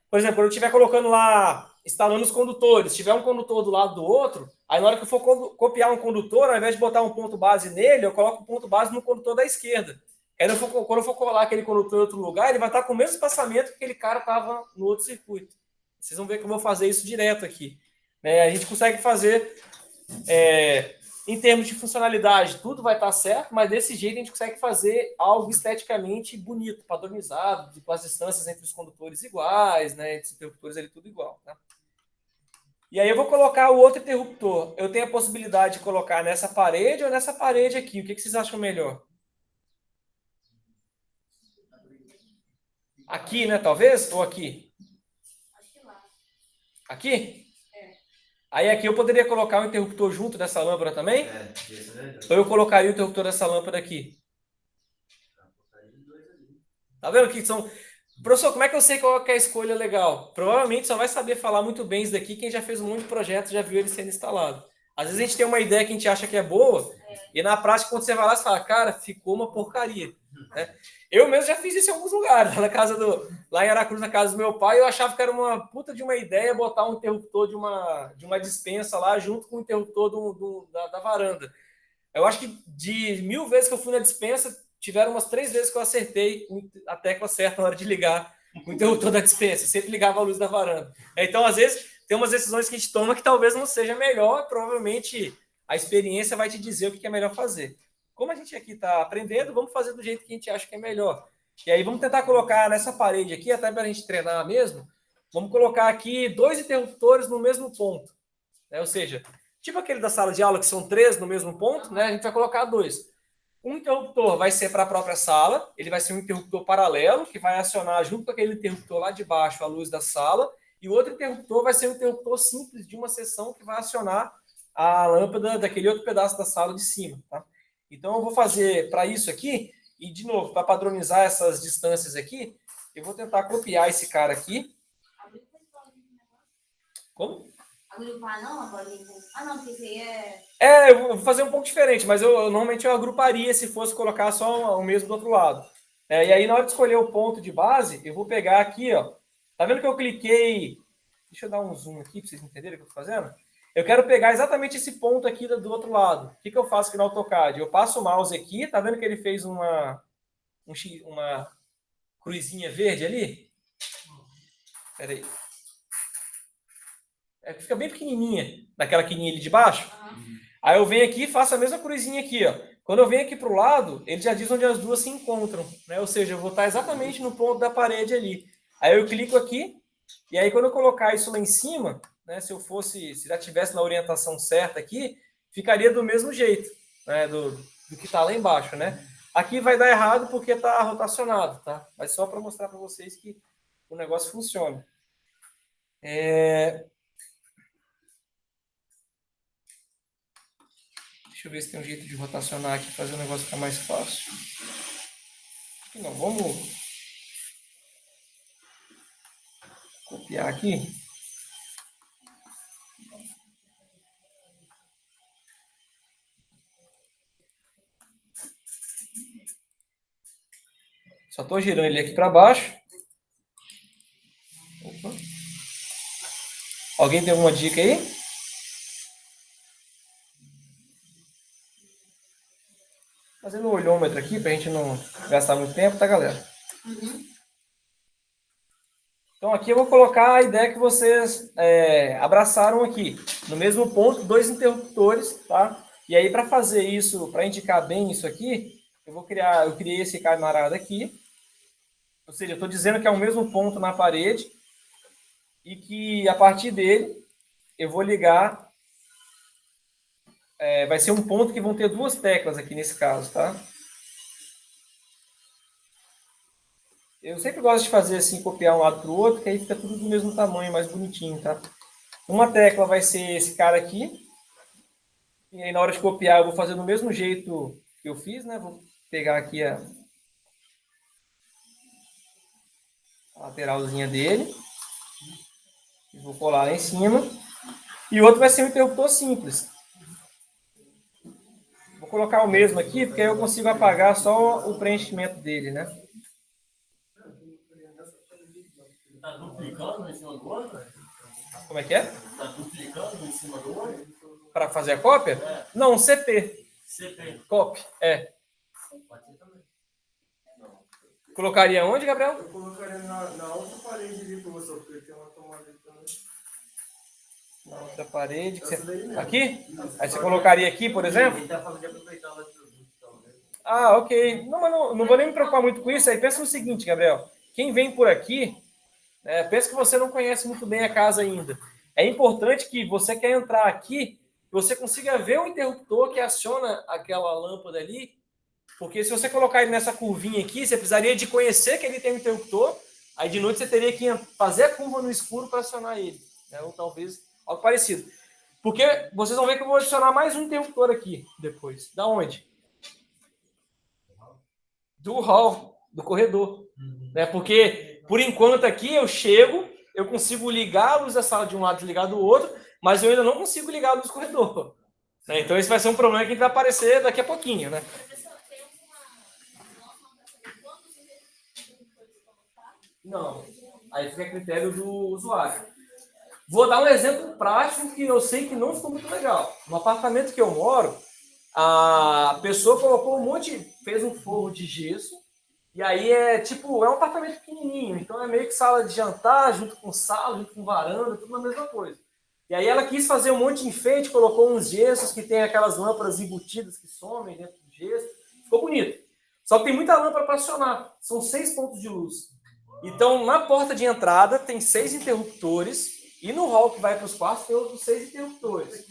Por exemplo, quando eu estiver colocando lá, instalando os condutores, se tiver um condutor do lado do outro, aí na hora que eu for copiar um condutor, ao invés de botar um ponto base nele, eu coloco o ponto base no condutor da esquerda. Aí quando eu for colar aquele condutor em outro lugar, ele vai estar com o mesmo espaçamento que aquele cara estava no outro circuito. Vocês vão ver que eu vou fazer isso direto aqui. A gente consegue fazer... em termos de funcionalidade, tudo vai estar certo, mas desse jeito a gente consegue fazer algo esteticamente bonito, padronizado, com as distâncias entre os condutores iguais, né, entre os interruptores ali tudo igual. Tá? E aí eu vou colocar o outro interruptor. Eu tenho a possibilidade de colocar nessa parede ou nessa parede aqui. O que vocês acham melhor? Aqui, né, talvez? Ou aqui? Acho que lá. Aqui? Aí aqui eu poderia colocar o interruptor junto dessa lâmpada também? Ou eu colocaria o interruptor dessa lâmpada aqui? Tá vendo que são... Professor, como é que eu sei qual que é a escolha legal? Provavelmente só vai saber falar muito bem isso daqui quem já fez um monte de projetos, já viu ele sendo instalado. Às vezes a gente tem uma ideia que a gente acha que é boa, e na prática, quando você vai lá, você fala, cara, ficou uma porcaria. Né? Eu mesmo já fiz isso em alguns lugares. Lá em Aracruz, na casa do meu pai, eu achava que era uma puta de uma ideia botar um interruptor de uma dispensa lá junto com o interruptor da varanda. Eu acho que de 1000 vezes que eu fui na dispensa, tiveram umas 3 vezes que eu acertei a tecla certa na hora de ligar o interruptor da dispensa. Sempre ligava a luz da varanda. Então, às vezes, tem umas decisões que a gente toma que talvez não seja melhor. Provavelmente, a experiência vai te dizer o que é melhor fazer. Como a gente aqui está aprendendo, vamos fazer do jeito que a gente acha que é melhor. E aí vamos tentar colocar nessa parede aqui, até para a gente treinar mesmo, vamos colocar aqui 2 interruptores no mesmo ponto. Né? Ou seja, tipo aquele da sala de aula que são 3 no mesmo ponto, né? A gente vai colocar 2. Um interruptor vai ser para a própria sala, ele vai ser um interruptor paralelo, que vai acionar junto com aquele interruptor lá de baixo a luz da sala, e o outro interruptor vai ser um interruptor simples de uma seção que vai acionar a lâmpada daquele outro pedaço da sala de cima. Tá? Então, eu vou fazer para isso aqui, e de novo, para padronizar essas distâncias aqui, eu vou tentar copiar esse cara aqui. Como? Agrupar não, a bolinha? Ah, não, porque isso aí é... Eu vou fazer um pouco diferente, mas normalmente eu agruparia se fosse colocar só o mesmo do outro lado. E aí, na hora de escolher o ponto de base, eu vou pegar aqui, ó. Tá vendo que eu cliquei... Deixa eu dar um zoom aqui para vocês entenderem o que eu estou fazendo. Eu quero pegar exatamente esse ponto aqui do outro lado. O que eu faço aqui no AutoCAD? Eu passo o mouse aqui, tá vendo que ele fez uma cruzinha verde ali? Espera aí. Fica bem pequenininha, naquela quininha ali de baixo. Aí eu venho aqui e faço a mesma cruzinha aqui, ó. Quando eu venho aqui para o lado, ele já diz onde as duas se encontram, né? Ou seja, eu vou estar exatamente no ponto da parede ali. Aí eu clico aqui, e aí quando eu colocar isso lá em cima, né, se já tivesse na orientação certa aqui, ficaria do mesmo jeito, né, do que está lá embaixo, né? Aqui vai dar errado porque está rotacionado, tá? Mas só para mostrar para vocês que o negócio funciona. Deixa eu ver se tem um jeito de rotacionar aqui, fazer o negócio ficar mais fácil. Não, vamos copiar aqui. Só estou girando ele aqui para baixo. Opa. Alguém tem alguma dica aí? Fazendo um olhômetro aqui, para a gente não gastar muito tempo, tá, galera? Então, aqui eu vou colocar a ideia que vocês abraçaram aqui. No mesmo ponto, 2 interruptores, tá? E aí, para fazer isso, para indicar bem isso aqui, eu criei esse camarada aqui. Ou seja, eu estou dizendo que é o mesmo ponto na parede e que, a partir dele, eu vou ligar... vai ser um ponto que vão ter 2 teclas aqui nesse caso, tá? Eu sempre gosto de fazer assim, copiar um lado para o outro, que aí fica tudo do mesmo tamanho, mais bonitinho, tá? Uma tecla vai ser esse cara aqui. E aí, na hora de copiar, eu vou fazer do mesmo jeito que eu fiz, né? Vou pegar aqui a lateralzinha dele. E vou colar lá em cima. E o outro vai ser um interruptor simples. Vou colocar o mesmo aqui, porque aí eu consigo apagar só o preenchimento dele, né? Tá duplicando em cima do outro? Como é que é? Tá duplicando em cima do outro? Para fazer a cópia? Não, CP. CP. Copy, Pode ser também. Colocaria onde, Gabriel? Eu colocaria na outra parede ali, professor, porque tem uma tomada ali também. Na outra parede. Essa daí mesmo. Aqui? Aí você colocaria aqui, por exemplo? Ele tá falando de aproveitar o produto, talvez. Ah, ok. Não, mas não vou nem me preocupar muito com isso. Aí pensa no seguinte, Gabriel. Quem vem por aqui, pensa que você não conhece muito bem a casa ainda. É importante que você quer entrar aqui, que você consiga ver o interruptor que aciona aquela lâmpada ali, porque se você colocar ele nessa curvinha aqui, você precisaria de conhecer que ele tem um interruptor, aí de noite você teria que fazer a curva no escuro para acionar ele, né? Ou talvez algo parecido. Porque vocês vão ver que eu vou adicionar mais um interruptor aqui depois. Da onde? Do hall, do corredor. Né? Porque, por enquanto aqui, eu chego, eu consigo ligar a luz da sala de um lado e desligar do outro, mas eu ainda não consigo ligar a luz do corredor. Né? Então, esse vai ser um problema que vai aparecer daqui a pouquinho, né? Não. Aí fica a critério do usuário. Vou dar um exemplo prático que eu sei que não ficou muito legal. No apartamento que eu moro, a pessoa colocou fez um forro de gesso, e aí é um apartamento pequenininho, então é meio que sala de jantar, junto com sala, junto com varanda, tudo a mesma coisa. E aí ela quis fazer um monte de enfeite, colocou uns gessos que tem aquelas lâmpadas embutidas que somem dentro do gesso, ficou bonito. Só que tem muita lâmpada para acionar, são 6 pontos de luz. Então, na porta de entrada tem 6 interruptores, e no hall que vai para os quartos tem outros 6 interruptores.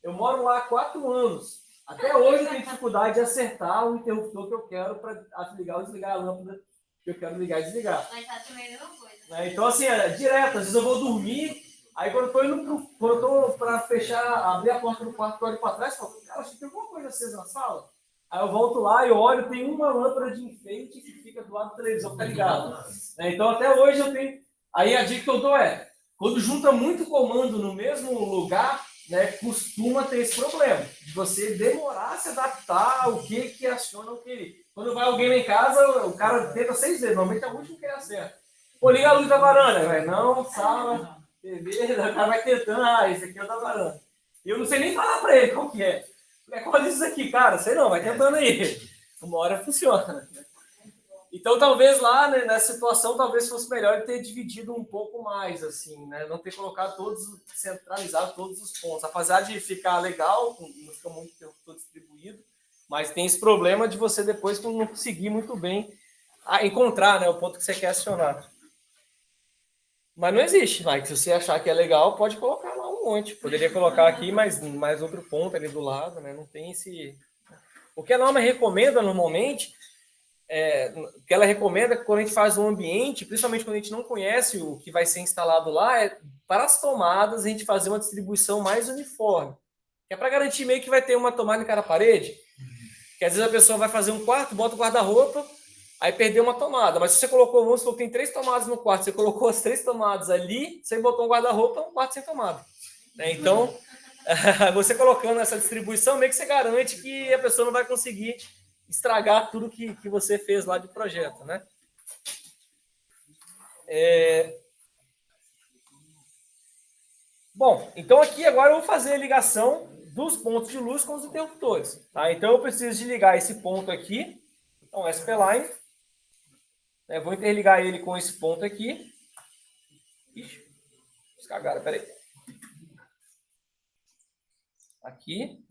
Eu moro lá há 4 anos. Até hoje eu tenho dificuldade de acertar o interruptor que eu quero para ligar ou desligar a lâmpada que eu quero ligar e desligar. Mas tá também a mesma coisa. Né? Então, assim, é direto. Às vezes eu vou dormir, aí quando eu tô para fechar, abrir a porta do quarto, eu olho para trás e falo, cara, acho que tem alguma coisa acesa na sala. Aí eu volto lá e olho, tem uma lâmpada de enfeite que fica do lado da televisão que tá ligada. Né? Então, até hoje eu tenho... Aí a dica que eu dou é, quando junta muito comando no mesmo lugar, né, costuma ter esse problema, de você demorar a se adaptar ao que aciona o que. Quando vai alguém lá em casa, o cara tenta 6 vezes, normalmente é o último que ele acerta. Pô, liga a luz da varanda, velho. Não, sala, TV, o cara vai tentando, esse aqui é o da varanda. E eu não sei nem falar pra ele qual que é. É qual isso aqui, cara? Sei não, vai tentando aí. Uma hora funciona. Então, talvez lá, né, nessa situação, talvez fosse melhor ter dividido um pouco mais, assim, né? Não ter colocado todos, centralizado todos os pontos. Apesar de ficar legal, não fica muito todo distribuído, mas tem esse problema de você depois não conseguir muito bem encontrar, né, o ponto que você quer acionar. Mas não existe, Mike. Se você achar que é legal, pode colocar lá um monte. Poderia colocar aqui mais outro ponto ali do lado, né? Não tem esse... O que a norma recomenda normalmente... o que ela recomenda quando a gente faz um ambiente, principalmente quando a gente não conhece o que vai ser instalado lá, é para as tomadas a gente fazer uma distribuição mais uniforme. Que é para garantir meio que vai ter uma tomada em cada parede. Que às vezes a pessoa vai fazer um quarto, bota o guarda-roupa, aí perdeu uma tomada. Mas se você colocou, vamos supor que tem 3 tomadas no quarto, você colocou as 3 tomadas ali, você botou um guarda-roupa, um quarto sem tomada. Então, você colocando essa distribuição, meio que você garante que a pessoa não vai conseguir estragar tudo que você fez lá de projeto, né? Bom, então aqui agora eu vou fazer a ligação dos pontos de luz com os interruptores. Tá? Então eu preciso de ligar esse ponto aqui, então SP-Line, né? Vou interligar ele com esse ponto aqui. Ixi, cagaram, peraí. Aqui.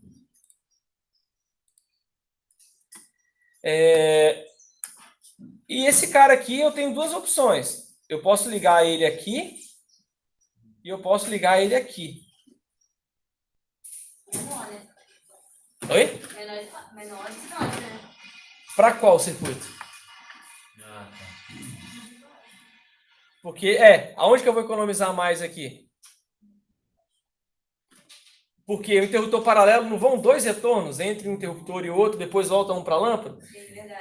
E esse cara aqui eu tenho 2 opções. Eu posso ligar ele aqui e eu posso ligar ele aqui. Oi? Menores não, né? Para qual circuito? Porque, aonde que eu vou economizar mais aqui? Porque o interruptor paralelo não vão 2 retornos entre um interruptor e outro, depois volta um para a lâmpada?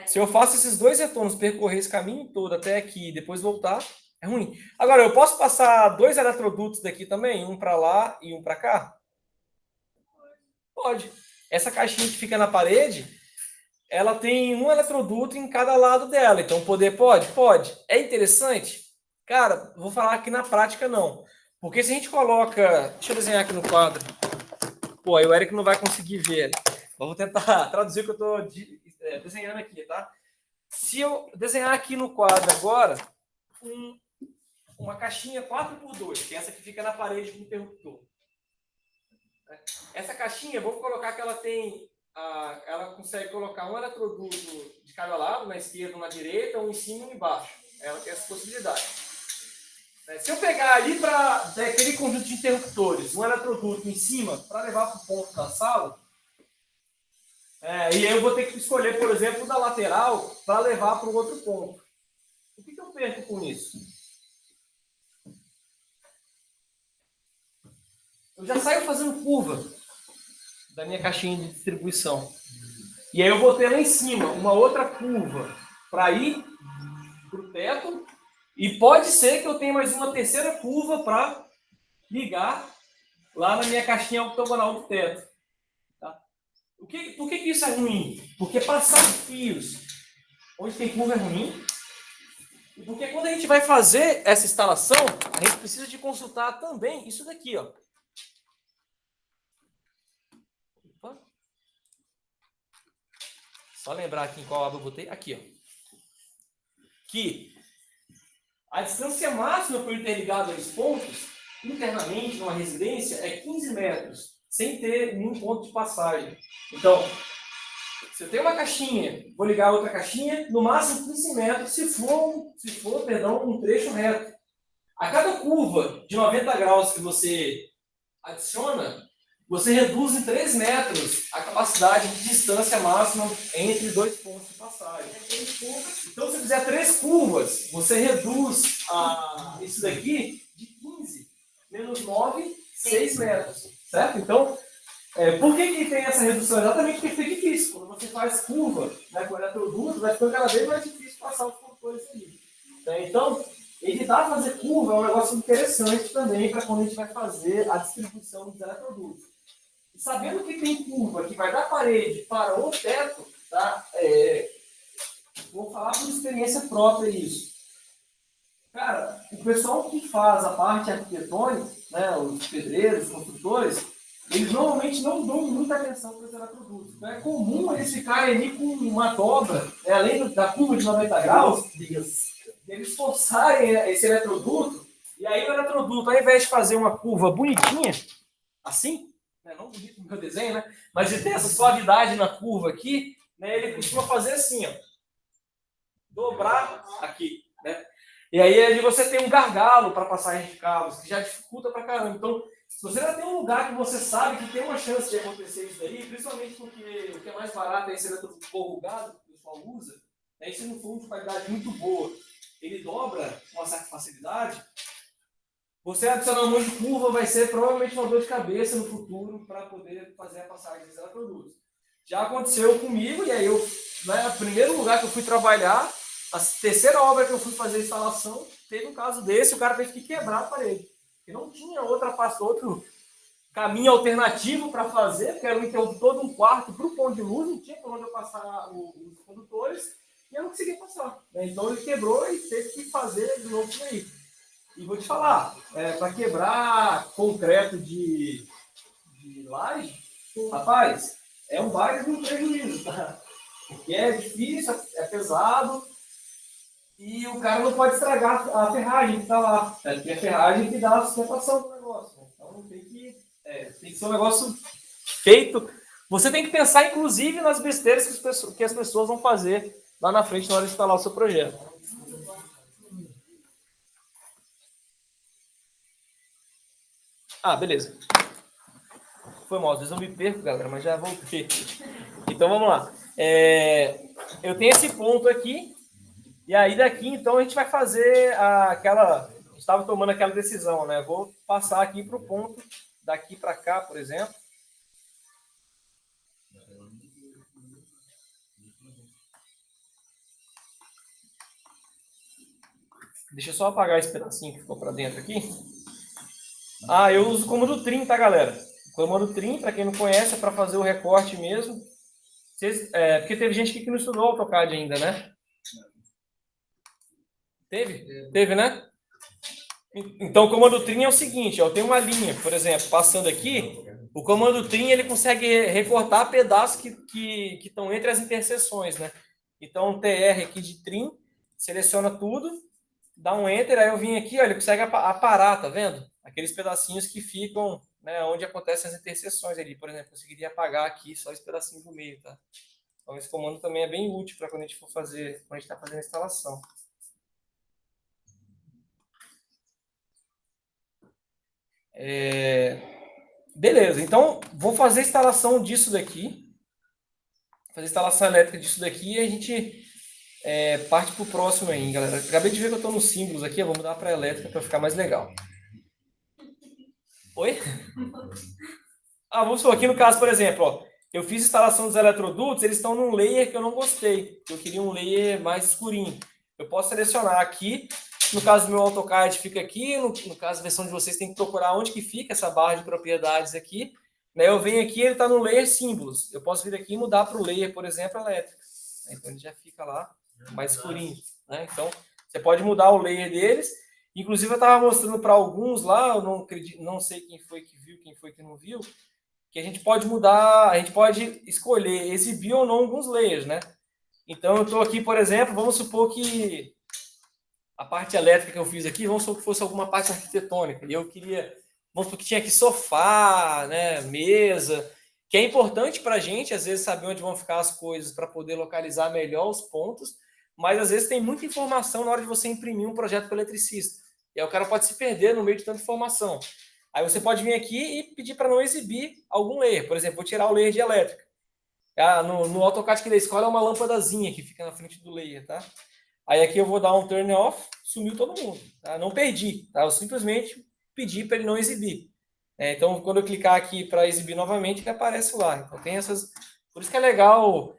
Se eu faço esses 2 retornos, percorrer esse caminho todo até aqui e depois voltar, é ruim. Agora, eu posso passar 2 eletrodutos daqui também? Um para lá e um para cá? Pode. Essa caixinha que fica na parede, ela tem um eletroduto em cada lado dela. Então, poder pode? Pode. É interessante? Cara, vou falar aqui na prática, não. Porque se a gente coloca... Deixa eu desenhar aqui no quadro. Pô, aí o Eric não vai conseguir ver. Vou tentar traduzir o que eu estou desenhando aqui, tá? Se eu desenhar aqui no quadro agora uma caixinha 4x2, que é essa que fica na parede do interruptor. Essa caixinha, vou colocar que ela tem... ela consegue colocar um eletroduto de cada lado, na esquerda ou na direita, um em cima e um embaixo. Ela tem essa possibilidade. Se eu pegar ali para aquele conjunto de interruptores, um eletroduto em cima para levar para o ponto da sala, e aí eu vou ter que escolher, por exemplo, da lateral para levar para o outro ponto. O que eu perco com isso? Eu já saio fazendo curva da minha caixinha de distribuição. E aí eu vou ter lá em cima uma outra curva para ir para o teto. E pode ser que eu tenha mais uma terceira curva para ligar lá na minha caixinha octogonal do teto. Tá? Por que isso é ruim? Porque passar fios onde tem curva é ruim. E porque quando a gente vai fazer essa instalação, a gente precisa de consultar também isso daqui, ó. Opa. Só lembrar aqui em qual aba eu botei. Aqui, ó. Que a distância máxima para eu interligar 2 pontos, internamente, numa residência, é 15 metros, sem ter nenhum ponto de passagem. Então, se eu tenho uma caixinha, vou ligar outra caixinha, no máximo 15 metros, se for um trecho reto. A cada curva de 90 graus que você adiciona, você reduz em 3 metros a capacidade de distância máxima entre dois pontos de passagem. Então, se fizer 3 curvas, você reduz isso daqui de 15 menos 9, 6 metros. Certo? Então, por que tem essa redução? Exatamente porque fica difícil. Quando você faz curva, né, com eletroduto, vai ficando cada vez mais difícil passar os condutores ali. Então, evitar fazer curva é um negócio interessante também para quando a gente vai fazer a distribuição dos eletrodutos. E sabendo que tem curva que vai da parede para o teto, tá? Vou falar por experiência própria isso. Cara, o pessoal que faz a parte arquitetônica, né, os pedreiros, os construtores, eles normalmente não dão muita atenção para os eletrodutos. Então é comum eles ficarem ali com uma dobra, além da curva de 90 graus, eles forçarem esse eletroduto, e aí o eletroduto, ao invés de fazer uma curva bonitinha, assim, né, não bonito no meu desenho, né, mas de ter essa suavidade na curva aqui, né, ele costuma fazer assim, ó, dobrar aqui, né? E aí você tem um gargalo para passagem de cabos, que já dificulta pra caramba. Então, se você já tem um lugar que você sabe que tem uma chance de acontecer isso daí, principalmente porque o que é mais barato é esse eletroduto corrugado que o pessoal usa, né, e se não for de qualidade muito boa, ele dobra com uma certa facilidade, você adicionar um monte de curva vai ser provavelmente uma dor de cabeça no futuro para poder fazer a passagem desses eletrodutos. Já aconteceu comigo, e aí eu, né, o primeiro lugar que eu fui trabalhar, a terceira obra que eu fui fazer a instalação, teve um caso desse, o cara teve que quebrar a parede. E não tinha outro caminho alternativo para fazer, porque era um interruptor de um quarto para o ponto de luz, não tinha por onde eu passar os condutores, e eu não conseguia passar. Então ele quebrou e teve que fazer de novo isso aí. E vou te falar, para quebrar concreto de laje, rapaz, é um baita de um prejuízo, tá? Porque é difícil, é pesado, e o cara não pode estragar a ferragem que está lá. Porque é a ferragem que dá a sustentação do negócio. Então tem que ser um negócio feito. Você tem que pensar, inclusive, nas besteiras que as pessoas vão fazer lá na frente na hora de instalar o seu projeto. Beleza. Foi mal, às vezes eu me perco, galera, mas já voltei. Então vamos lá. Eu tenho esse ponto aqui. E aí daqui, então, a gente vai fazer aquela... A gente estava tomando aquela decisão, né? Vou passar aqui para o ponto, daqui para cá, por exemplo. Deixa eu só apagar esse pedacinho que ficou para dentro aqui. Eu uso o comando trim, tá, galera? O comando trim, para quem não conhece, é para fazer o recorte mesmo. Porque teve gente que não estudou AutoCAD ainda, né? Teve, né? Então, o comando trim é o seguinte, eu tenho uma linha, por exemplo, passando aqui, o comando trim ele consegue recortar pedaços que estão entre as interseções, né? Então, TR aqui de trim, seleciona tudo, dá um Enter, aí eu vim aqui, ó, ele consegue aparar, tá vendo? Aqueles pedacinhos que ficam, né, onde acontecem as interseções ali. Por exemplo, eu conseguiria apagar aqui só esse pedacinho do meio, tá? Então, esse comando também é bem útil para quando a gente for fazer, quando a gente está fazendo a instalação. Beleza, então vou fazer a instalação disso daqui, fazer a instalação elétrica disso daqui e a gente parte para o próximo aí, galera. Acabei de ver que eu estou nos símbolos aqui, eu vou mudar para elétrica para ficar mais legal. Oi? Vamos supor, aqui no caso, por exemplo, ó, eu fiz a instalação dos eletrodutos, eles estão num layer que eu não gostei, eu queria um layer mais escurinho. Eu posso selecionar aqui. No caso do meu AutoCAD fica aqui, no caso da versão de vocês tem que procurar onde que fica essa barra de propriedades aqui. Né? Eu venho aqui, ele está no layer símbolos. Eu posso vir aqui e mudar para o layer, por exemplo, elétrico. Então ele já fica lá mais escurinho. Né? Então você pode mudar o layer deles. Inclusive eu estava mostrando para alguns lá, eu não sei quem foi que viu, quem foi que não viu, que a gente pode mudar, a gente pode escolher exibir ou não alguns layers, né? Então eu estou aqui, por exemplo, vamos supor que a parte elétrica que eu fiz aqui, vamos supor que fosse alguma parte arquitetônica. E eu queria, vamos supor que tinha aqui sofá, né, mesa, que é importante para a gente, às vezes, saber onde vão ficar as coisas para poder localizar melhor os pontos, mas às vezes tem muita informação na hora de você imprimir um projeto para o eletricista. E aí o cara pode se perder no meio de tanta informação. Aí você pode vir aqui e pedir para não exibir algum layer. Por exemplo, vou tirar o layer de elétrica. No AutoCAD que ele escolhe é uma lâmpadazinha que fica na frente do layer, tá? Aí aqui eu vou dar um turn off, sumiu todo mundo. Tá? Não perdi, tá? Eu simplesmente pedi para ele não exibir. Então, quando eu clicar aqui para exibir novamente, ele aparece lá. Então, tem essas... Por isso que é legal,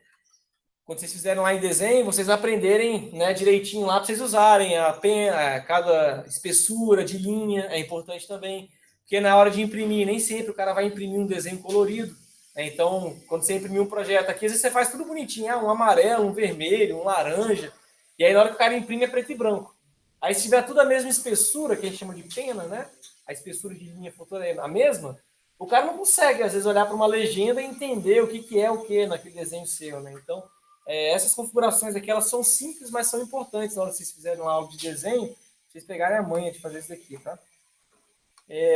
quando vocês fizerem lá em desenho, vocês aprenderem, né, direitinho lá para vocês usarem a pena, cada espessura de linha, é importante também. Porque na hora de imprimir, nem sempre o cara vai imprimir um desenho colorido. Então, quando você imprimir um projeto aqui, às vezes você faz tudo bonitinho, um amarelo, um vermelho, um laranja, e aí na hora que o cara imprime é preto e branco. Aí se tiver tudo a mesma espessura, que a gente chama de pena, né? A espessura de linha futura é a mesma, o cara não consegue, às vezes, olhar para uma legenda e entender o que é o que naquele desenho seu, né? Então, essas configurações aqui, elas são simples, mas são importantes na hora que vocês fizerem uma aula de desenho, vocês pegarem a manha de fazer isso daqui, tá?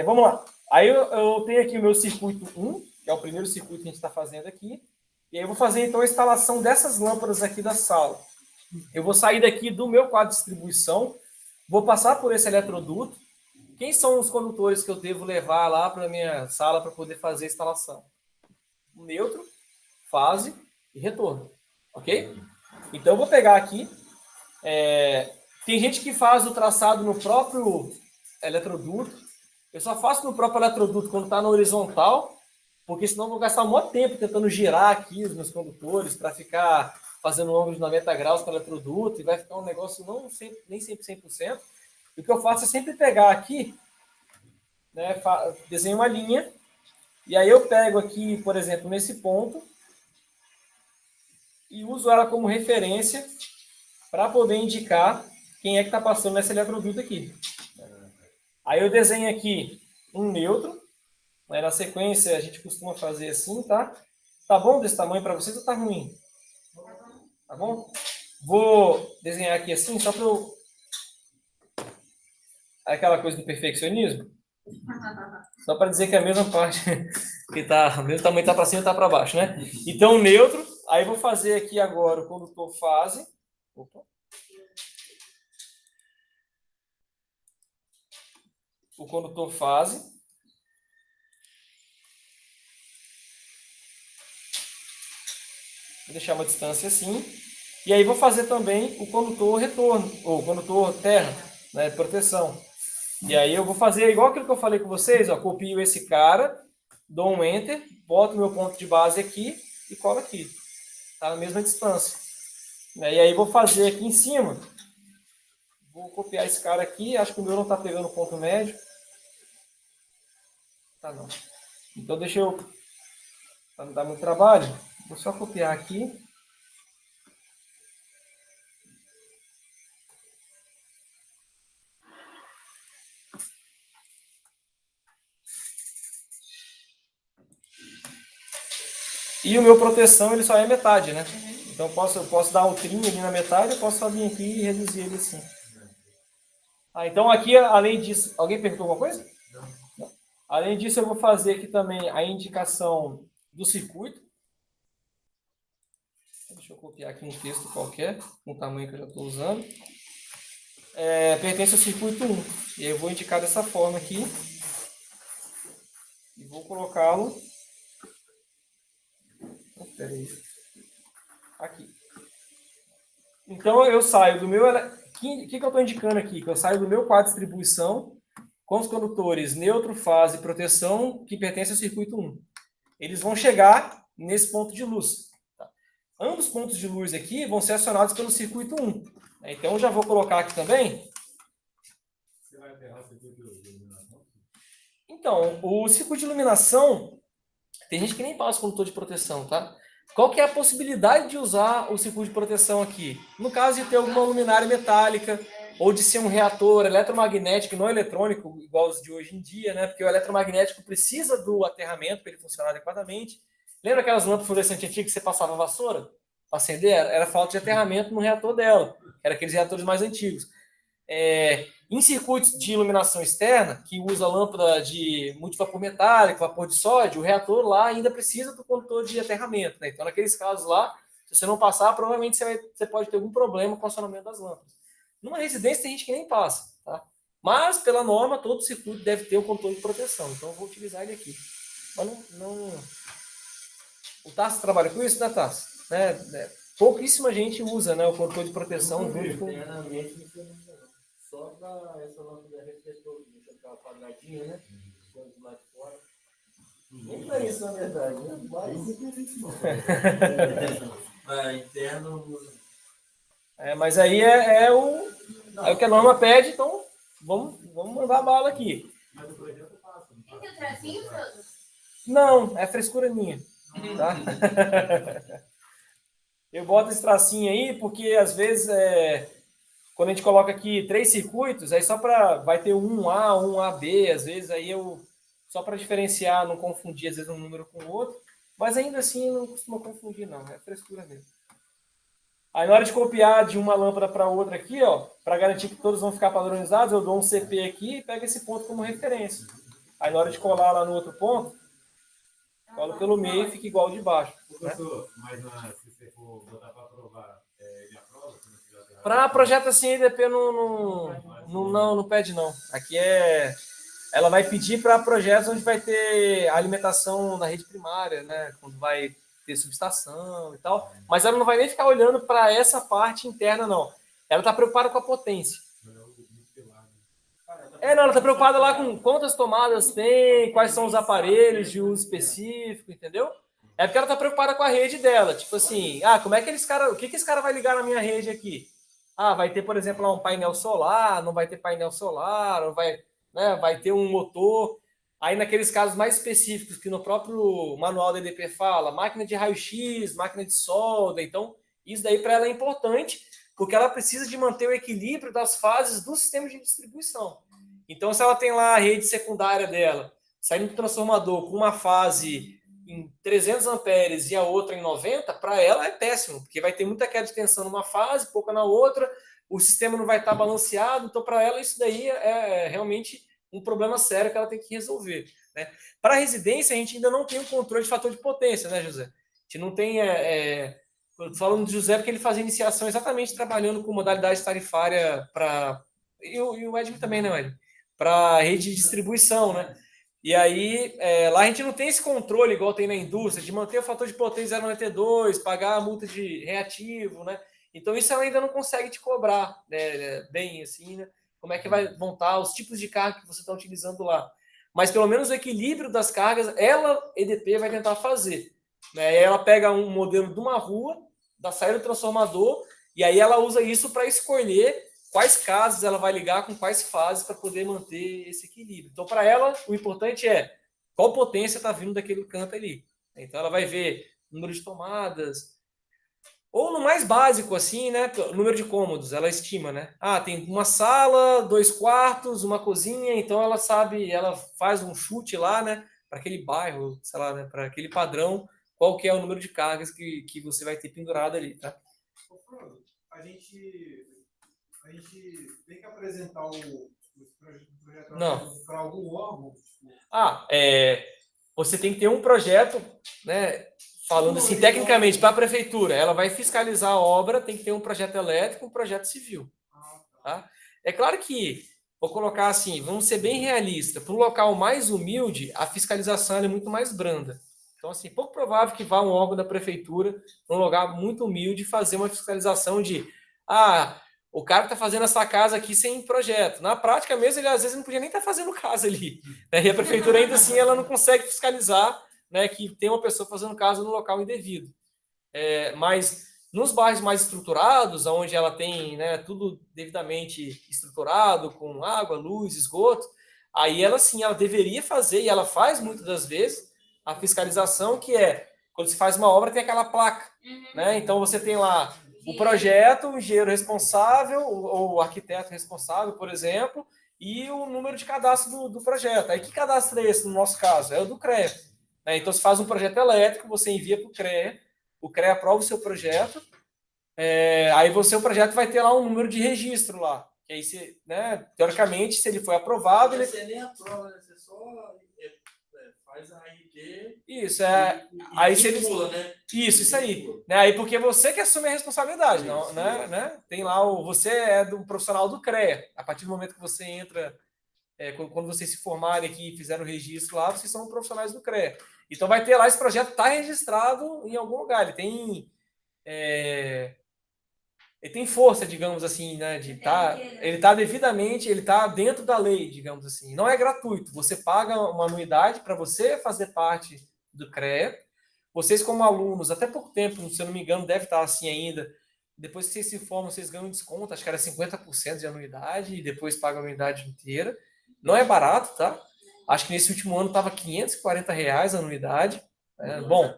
Vamos lá. Aí eu tenho aqui o meu circuito 1, que é o primeiro circuito que a gente está fazendo aqui. E aí eu vou fazer, então, a instalação dessas lâmpadas aqui da sala. Eu vou sair daqui do meu quadro de distribuição, vou passar por esse eletroduto. Quem são os condutores que eu devo levar lá para a minha sala para poder fazer a instalação? Neutro, fase e retorno. Ok? Então, eu vou pegar aqui. Tem gente que faz o traçado no próprio eletroduto. Eu só faço no próprio eletroduto quando está na horizontal, porque senão eu vou gastar um maior tempo tentando girar aqui os meus condutores para ficar fazendo um ângulo de 90 graus com o eletroduto e vai ficar um negócio nem sempre 100%. E o que eu faço é sempre pegar aqui, né, desenho uma linha, e aí eu pego aqui, por exemplo, nesse ponto, e uso ela como referência para poder indicar quem é que está passando nesse eletroduto aqui. Aí eu desenho aqui um neutro, né, na sequência a gente costuma fazer assim, tá? Tá bom desse tamanho para vocês ou tá ruim? Tá bom? Vou desenhar aqui assim, só para eu... Aquela coisa do perfeccionismo. Só para dizer que é a mesma parte que tá, o mesmo tamanho tá para cima e tá para baixo, né? Então, neutro. Aí vou fazer aqui agora o condutor fase. Opa. O condutor fase. Vou deixar uma distância assim. E aí vou fazer também o condutor retorno, ou condutor terra, né, proteção. E aí eu vou fazer igual aquilo que eu falei com vocês, ó, copio esse cara, dou um Enter, boto meu ponto de base aqui e colo aqui. Tá na mesma distância. E aí vou fazer aqui em cima, vou copiar esse cara aqui, acho que o meu não está pegando ponto médio. Tá não. Então deixa eu, para não dar muito trabalho, vou só copiar aqui. E o meu proteção, ele só é metade, né? Então eu posso dar um trim ali na metade, eu posso só vir aqui e reduzir ele assim. Então aqui, além disso... Alguém perguntou alguma coisa? Não. Além disso, eu vou fazer aqui também a indicação do circuito. Deixa eu copiar aqui um texto qualquer, com o tamanho que eu já estou usando. Pertence ao circuito 1. E aí eu vou indicar dessa forma aqui. E vou colocá-lo... Aqui. Então eu saio do meu... O que eu estou indicando aqui? Que eu saio do meu quadro de distribuição com os condutores neutro, fase e proteção que pertencem ao circuito 1. Eles vão chegar nesse ponto de luz. Tá? Ambos os pontos de luz aqui vão ser acionados pelo circuito 1. Então eu já vou colocar aqui também. Você vai aterrar o circuito de iluminação? Então, o circuito de iluminação, tem gente que nem passa o condutor de proteção, tá? Qual que é a possibilidade de usar o circuito de proteção aqui? No caso de ter alguma luminária metálica, ou de ser um reator eletromagnético, não eletrônico, igual os de hoje em dia, né? Porque o eletromagnético precisa do aterramento para ele funcionar adequadamente. Lembra aquelas lâmpadas fluorescentes antigas que você passava vassoura para acender? Era falta de aterramento no reator dela. Era aqueles reatores mais antigos. Em circuitos de iluminação externa, que usa lâmpada de multivapor metálico, vapor de sódio, o reator lá ainda precisa do condutor de aterramento. Né? Então, naqueles casos lá, se você não passar, provavelmente você pode ter algum problema com o acionamento das lâmpadas. Numa residência, tem gente que nem passa. Tá? Mas, pela norma, todo circuito deve ter o controle de proteção. Então, eu vou utilizar ele aqui. Mas não... O Tarso trabalha com isso, né, Tarso? Pouquíssima gente usa, né, o controle de proteção junto com... Internamente não foi nada, não. Só para essa lâmpada refletor, deixa aquela quadradinha, né? Quando lá de fora. Nem para isso, na verdade, né? Mas para interno. Mas aí é o que a norma pede, então vamos mandar a bala aqui. Mas o projeto passa. Tem que o tracinho, Frodo? Não, é frescura minha. Tá? Eu boto esse tracinho aí porque às vezes quando a gente coloca aqui 3 circuitos, aí vai ter um A, um AB, às vezes aí só para diferenciar, não confundir às vezes um número com o outro, mas ainda assim não costuma confundir não, é frescura mesmo. Aí na hora de copiar de uma lâmpada para outra aqui, ó, para garantir que todos vão ficar padronizados, eu dou um CP aqui e pego esse ponto como referência. Aí na hora de colar lá no outro ponto, colo pelo meio e fica igual de baixo. Professor, mas se você for botar para aprovar, ele aprova? Para projeto assim, EDP não pede não. Aqui ela vai pedir para projetos onde vai ter alimentação na rede primária, né? Quando vai ter subestação e tal. Mas ela não vai nem ficar olhando para essa parte interna, não. Ela está preocupada com a potência. Ela está preocupada lá com quantas tomadas tem, quais são os aparelhos de uso específico, entendeu? É porque ela está preocupada com a rede dela. Tipo assim, como é que o que esse cara vai ligar na minha rede aqui? Vai ter, por exemplo, lá um painel solar, não vai ter painel solar, ou vai ter um motor. Aí, naqueles casos mais específicos, que no próprio manual da EDP fala, máquina de raio-x, máquina de solda. Então, isso daí para ela é importante, porque ela precisa de manter o equilíbrio das fases do sistema de distribuição. Então, se ela tem lá a rede secundária dela, saindo do transformador com uma fase em 300 amperes e a outra em 90, para ela é péssimo, porque vai ter muita queda de tensão numa fase, pouca na outra, o sistema não vai estar balanceado, então para ela isso daí é realmente um problema sério que ela tem que resolver, né? Para a residência, a gente ainda não tem o controle de fator de potência, né, José? A gente não tem... Estou falando de José porque ele fazia iniciação exatamente trabalhando com modalidade tarifária para... E o Edmund também, né, Edmund? Para rede de distribuição, né? E aí, lá a gente não tem esse controle, igual tem na indústria, de manter o fator de potência 0,92, pagar a multa de reativo, né? Então, isso ela ainda não consegue te cobrar, né, bem, assim, né? Como é que vai montar os tipos de carga que você está utilizando lá. Mas, pelo menos, o equilíbrio das cargas, EDP, vai tentar fazer. Né? Ela pega um modelo de uma rua, da saída do transformador, e aí ela usa isso para escolher quais casas ela vai ligar com quais fases para poder manter esse equilíbrio. Então, para ela, o importante é qual potência está vindo daquele canto ali. Então, ela vai ver número de tomadas, ou no mais básico, assim, né? O número de cômodos, ela estima, né? Tem uma sala, 2 quartos, uma cozinha, então ela sabe, ela faz um chute lá, né? Para aquele bairro, sei lá, né? Para aquele padrão, qual que é o número de cargas que você vai ter pendurado ali, tá? A gente tem que apresentar o projeto para algum órgão? Você tem que ter um projeto, né? Falando assim, tecnicamente, para a prefeitura, ela vai fiscalizar a obra, tem que ter um projeto elétrico, um projeto civil. Tá? É claro que, vou colocar assim, vamos ser bem realistas, para um local mais humilde, a fiscalização é muito mais branda. Então, assim, pouco provável que vá um órgão da prefeitura, num lugar muito humilde, fazer uma fiscalização de, o cara está fazendo essa casa aqui sem projeto. Na prática mesmo, ele às vezes não podia nem estar fazendo casa ali. Né? E a prefeitura ainda assim, ela não consegue fiscalizar, né, que tem uma pessoa fazendo casa no local indevido. Mas nos bairros mais estruturados, onde ela tem, né, tudo devidamente estruturado, com água, luz, esgoto, aí ela sim, ela deveria fazer, e ela faz muitas das vezes, a fiscalização, que quando se faz uma obra, tem aquela placa. Né? Então você tem lá o projeto, o engenheiro responsável, ou o arquiteto responsável, por exemplo, e o número de cadastro do projeto. Aí que cadastro é esse no nosso caso? É o do CREA. Então, se faz um projeto elétrico, você envia para o CREA aprova o seu projeto, aí o projeto vai ter lá um número de registro lá. Que aí, teoricamente, se ele foi aprovado... Você nem aprova, né? Você só faz a RT Isso, e aí se ele... vincula, né? Isso aí. Né? Aí porque você que assume a responsabilidade, não, né? Tem lá você é do profissional do CREA. A partir do momento que você entra, quando vocês se formarem aqui e fizeram o registro lá, vocês são profissionais do CREA. Então vai ter lá, esse projeto está registrado em algum lugar. Ele tem força, digamos assim, né? Ele está devidamente, ele está dentro da lei, digamos assim. Não é gratuito. Você paga uma anuidade para você fazer parte do CREA. Vocês, como alunos, até pouco tempo, se eu não me engano, deve estar assim ainda. Depois que vocês se formam, vocês ganham desconto, acho que era 50% de anuidade, e depois pagam a anuidade inteira. Não é barato, tá? Acho que nesse último ano estava R$ 540 a anuidade. Bom,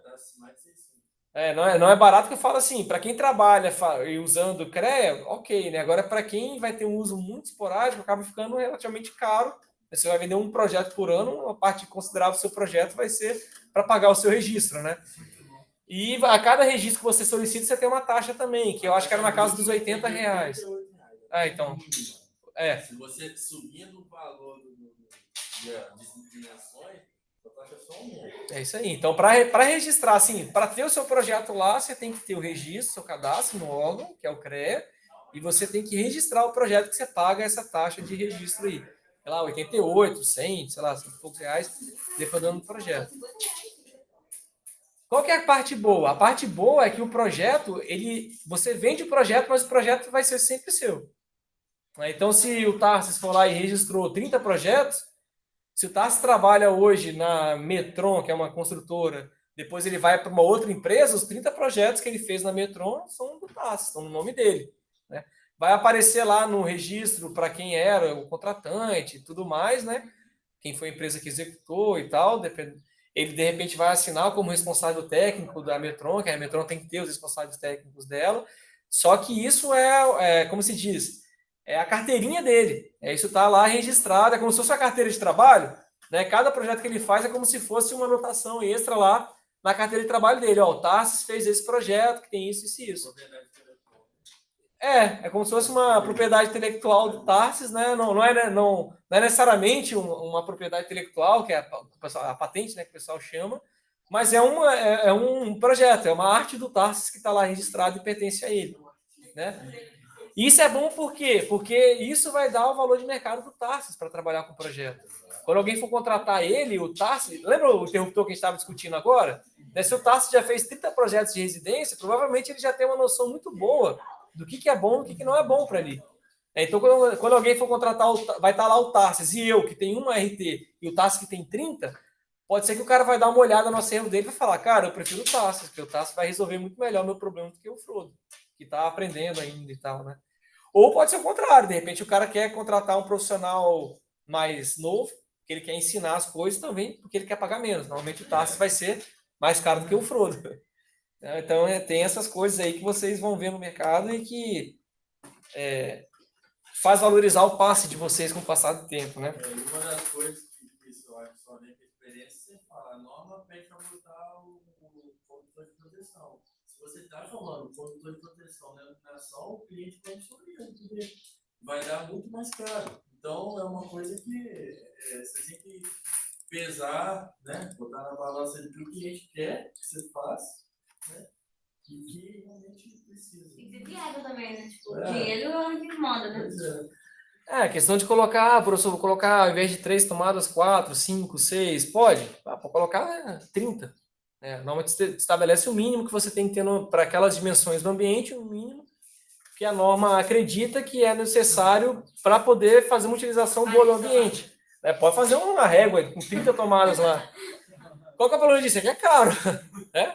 não é barato, que eu falo assim, para quem trabalha usando o CREA, ok, né? Agora, para quem vai ter um uso muito esporádico, acaba ficando relativamente caro. Você vai vender um projeto por ano, uma parte considerável do seu projeto vai ser para pagar o seu registro, né? E a cada registro que você solicita, você tem uma taxa também, que eu acho que era na casa dos R$ 80. Então. Se você subindo o valor das dimensões, a taxa só aumenta. É isso aí. Então, para registrar, assim, para ter o seu projeto lá, você tem que ter o registro, seu cadastro no órgão, que é o CREA, e você tem que registrar o projeto que você paga essa taxa de registro aí. Sei lá, 88, 100, sei lá, 100 e poucos reais, dependendo do projeto. Qual que é a parte boa? A parte boa é que o projeto, você vende o projeto, mas o projeto vai ser sempre seu. Então, se o Tarsis for lá e registrou 30 projetos, se o Tarsis trabalha hoje na Metron, que é uma construtora, depois ele vai para uma outra empresa, os 30 projetos que ele fez na Metron são do Tarsis, estão no nome dele. Né? Vai aparecer lá no registro para quem era o contratante e tudo mais, né? Quem foi a empresa que executou e tal, ele de repente vai assinar como responsável técnico da Metron, que a Metron tem que ter os responsáveis técnicos dela, só que isso como se diz, é a carteirinha dele, isso está lá registrado, é como se fosse a carteira de trabalho, né? Cada projeto que ele faz é como se fosse uma anotação extra lá na carteira de trabalho dele, o Tarsis fez esse projeto, que tem isso, isso. É como se fosse uma propriedade intelectual do Tarsis, né? Não é necessariamente uma propriedade intelectual, que é a patente, né, que o pessoal chama, mas é um projeto, é uma arte do Tarsis que está lá registrado e pertence a ele. Né? E isso é bom por quê? Porque isso vai dar o valor de mercado do Tarsis para trabalhar com o projeto. Quando alguém for contratar ele, o Tarsis... Lembra o interruptor que a gente estava discutindo agora? Se o Tarsis já fez 30 projetos de residência, provavelmente ele já tem uma noção muito boa do que é bom e do que não é bom para ele. Então, quando alguém for contratar, vai estar lá o Tarsis e eu, que tem uma RT, e o Tarsis que tem 30, pode ser que o cara vai dar uma olhada no acervo dele e vai falar, cara, eu prefiro o Tarsis, porque o Tarsis vai resolver muito melhor o meu problema do que o Frodo, que está aprendendo ainda e tal, né? Ou pode ser o contrário, de repente o cara quer contratar um profissional mais novo, que ele quer ensinar as coisas também, porque ele quer pagar menos. Normalmente o Tarsis vai ser mais caro do que o Frodo. Então, tem essas coisas aí que vocês vão ver no mercado e que faz valorizar o passe de vocês com o passar do tempo, né? Uma das coisas que o pessoal só vem com experiência, você fala, a norma pede para botar o condutor de proteção. Se você está chamando o condutor de proteção na iluminação, o cliente pode sorrir, porque vai dar muito mais caro. Então, é uma coisa que você tem que pesar, né? Botar na balança do que o cliente quer que você faça, né? E que realmente precisa. Tem que ser viável também, né? Tipo, o dinheiro é o que manda, né? Pois é. A questão de colocar, professor, vou colocar, ao invés de 3 tomadas, 4, 5, 6, pode? Pode colocar 30. Normalmente estabelece o mínimo que você tem que ter para aquelas dimensões do ambiente, o mínimo que a norma acredita que é necessário para poder fazer uma utilização boa do ambiente. Pode fazer uma régua com 30 tomadas lá. Qual que é o problema disso? É que é caro.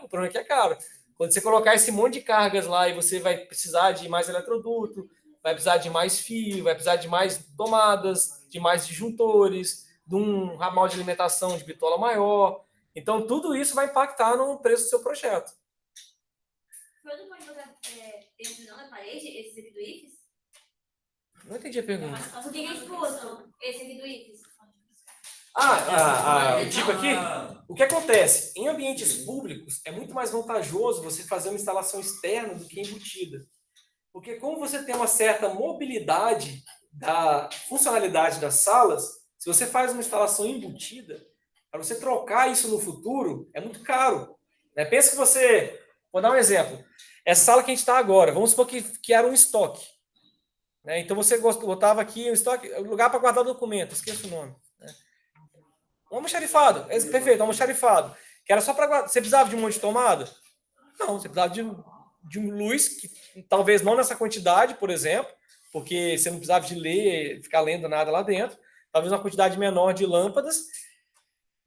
O problema é que é caro. Quando você colocar esse monte de cargas lá e você vai precisar de mais eletroduto, vai precisar de mais fio, vai precisar de mais tomadas, de mais disjuntores, de um ramal de alimentação de bitola maior. Então, tudo isso vai impactar no preço do seu projeto. Quando pode botar dentro na parede esses aqui do IFES? Não entendi a pergunta. O que é exposto? Esse aqui do IFES? O tipo aqui? O que acontece? Em ambientes públicos, é muito mais vantajoso você fazer uma instalação externa do que embutida. Porque como você tem uma certa mobilidade da funcionalidade das salas, se você faz uma instalação embutida, para você trocar isso no futuro, é muito caro. Né? Pensa que você... Vou dar um exemplo. Essa sala que a gente está agora, vamos supor que era um estoque. Né? Então você botava aqui um estoque, lugar para guardar documento, esqueço o nome. Né? Um almoxarifado, perfeito, um almoxarifado. Que era só para guardar. Você precisava de um monte de tomada? Não, você precisava de um luz, que talvez não nessa quantidade, por exemplo, porque você não precisava de ler, ficar lendo nada lá dentro. Talvez uma quantidade menor de lâmpadas.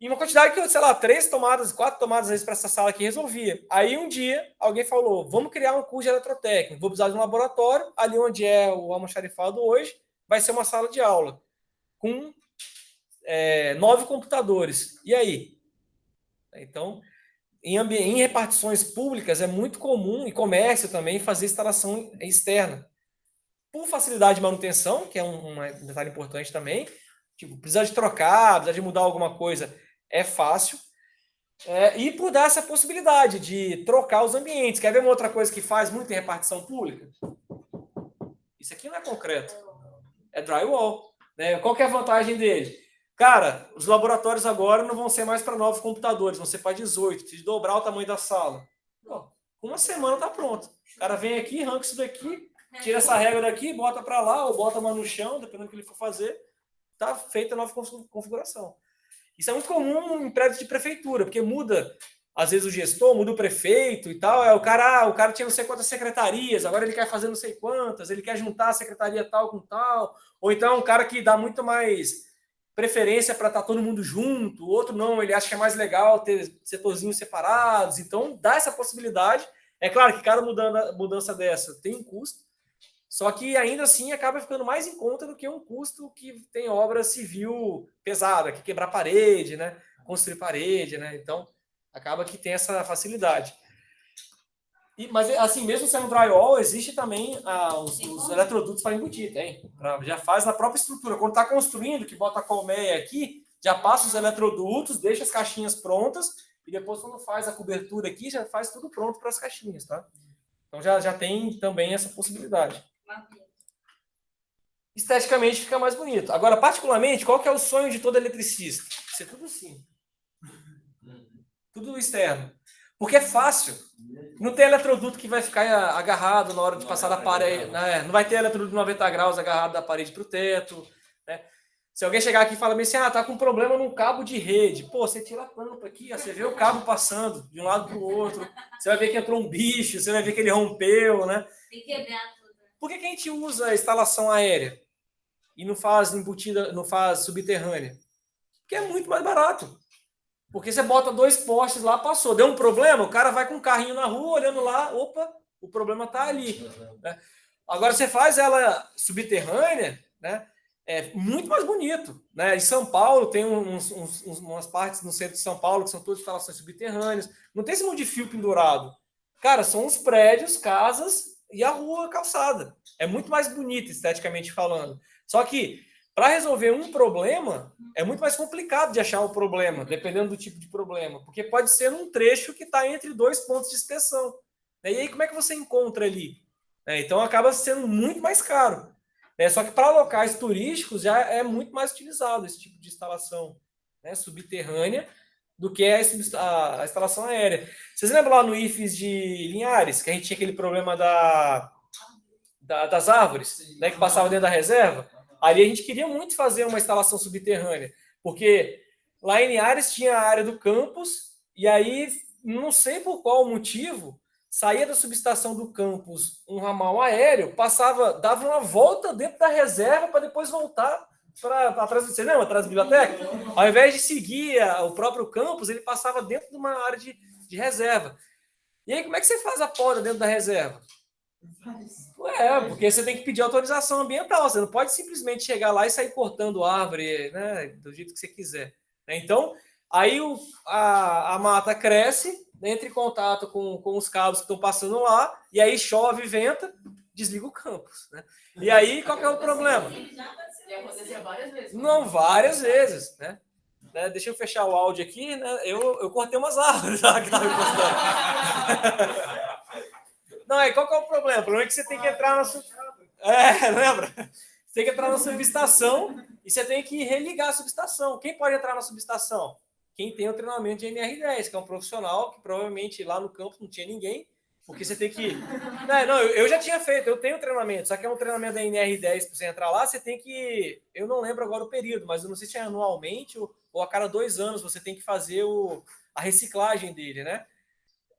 E uma quantidade que, sei lá, 3 tomadas, 4 tomadas, às vezes, para essa sala aqui resolvia. Aí, um dia, alguém falou, vamos criar um curso de eletrotécnica. Vou precisar de um laboratório. Ali onde é o almoxarifado hoje, vai ser uma sala de aula. Com 9 computadores. E aí? Então, em repartições públicas, é muito comum, e comércio também, fazer instalação externa. Por facilidade de manutenção, que é um detalhe importante também. Tipo, precisar de trocar, precisar de mudar alguma coisa, é fácil. E por dar essa possibilidade de trocar os ambientes. Quer ver uma outra coisa que faz muito em repartição pública? Isso aqui não é concreto. É drywall. Né? Qual que é a vantagem dele? Cara, os laboratórios agora não vão ser mais para 9 computadores, vão ser para 18. Precisa dobrar o tamanho da sala. Pô, uma semana está pronto. O cara vem aqui, arranca isso daqui, tira essa régua daqui, bota para lá, ou bota uma no chão, dependendo do que ele for fazer. Está feita a nova configuração. Isso é muito comum em prédios de prefeitura, porque muda, às vezes, o gestor, muda o prefeito e tal. O cara tinha não sei quantas secretarias, agora ele quer fazer não sei quantas, ele quer juntar a secretaria tal com tal. Ou então é um cara que dá muito mais preferência para estar todo mundo junto, o outro não, ele acha que é mais legal ter setorzinhos separados. Então, dá essa possibilidade. É claro que cada mudança dessa tem um custo, só que ainda assim acaba ficando mais em conta do que um custo que tem obra civil pesada, que quebrar parede, né? Construir parede, né? Então, acaba que tem essa facilidade. Mas, assim, mesmo sendo drywall, existe também os eletrodutos para embutir, tem. Já faz na própria estrutura. Quando está construindo, que bota a colmeia aqui, já passa os eletrodutos, deixa as caixinhas prontas, e depois, quando faz a cobertura aqui, já faz tudo pronto para as caixinhas, tá? Então, já tem também essa possibilidade. Esteticamente fica mais bonito. Agora, particularmente, qual que é o sonho de todo eletricista? Ser tudo assim. Tudo externo. Porque é fácil. Não tem eletroduto que vai ficar agarrado na hora de passar da parede. Né? Não vai ter eletroduto de 90 graus agarrado da parede para o teto. Né? Se alguém chegar aqui e falar assim, tá com problema num cabo de rede. Pô, você tira a tampa aqui, ó, você vê o cabo passando de um lado para o outro. Você vai ver que entrou um bicho, você vai ver que ele rompeu, né? Tem que quebrar tudo. Por que a gente usa a instalação aérea e não faz embutida, não faz subterrânea? Porque é muito mais barato. Porque você bota 2 postes lá, passou. Deu um problema, o cara vai com um carrinho na rua, olhando lá, opa, o problema está ali. Né? Agora, você faz ela subterrânea, né? É muito mais bonito. Né? Em São Paulo, tem umas partes no centro de São Paulo que são todas instalações subterrâneas. Não tem esse monte de fio pendurado. Cara, são os prédios, casas e a rua, calçada. É muito mais bonito, esteticamente falando. Só que, para resolver um problema, é muito mais complicado de achar o problema, dependendo do tipo de problema. Porque pode ser num trecho que está entre 2 pontos de inspeção. E aí, como é que você encontra ali? Então, acaba sendo muito mais caro. Só que para locais turísticos já é muito mais utilizado esse tipo de instalação, né, subterrânea do que a instalação aérea. Vocês lembram lá no IFES de Linhares, que a gente tinha aquele problema das árvores, né, que passava dentro da reserva? Ali a gente queria muito fazer uma instalação subterrânea, porque lá em Linhares tinha a área do campus, e aí, não sei por qual motivo, saía da subestação do campus um ramal aéreo, dava uma volta dentro da reserva para depois voltar para trás. Você lembra? Atrás da biblioteca? Ao invés de seguir o próprio campus, ele passava dentro de uma área de reserva. E aí, como é que você faz a poda dentro da reserva? Porque você tem que pedir autorização ambiental. Você não pode simplesmente chegar lá e sair cortando árvore, né, do jeito que você quiser. Então, aí a mata cresce, entra em contato com os cabos que estão passando lá, e aí chove, venta, desliga o campus. Né? E aí, qual que é o problema? Já aconteceu várias vezes. Não, várias vezes. Né? Deixa eu fechar o áudio aqui. Né? Eu cortei umas árvores lá que estavam encostando. Não, aí qual que é o problema? O problema é que você tem que entrar na sua... lembra? Você tem que entrar na subestação e você tem que religar a subestação. Quem pode entrar na subestação? quem tem o treinamento de NR10, que é um profissional que provavelmente lá no campo não tinha ninguém, porque você tem que... Não, eu já tinha feito, eu tenho treinamento, só que é um treinamento da NR10, para você entrar lá, você tem que... Eu não lembro agora o período, mas eu não sei se é anualmente ou a cada 2 anos você tem que fazer a reciclagem dele, né?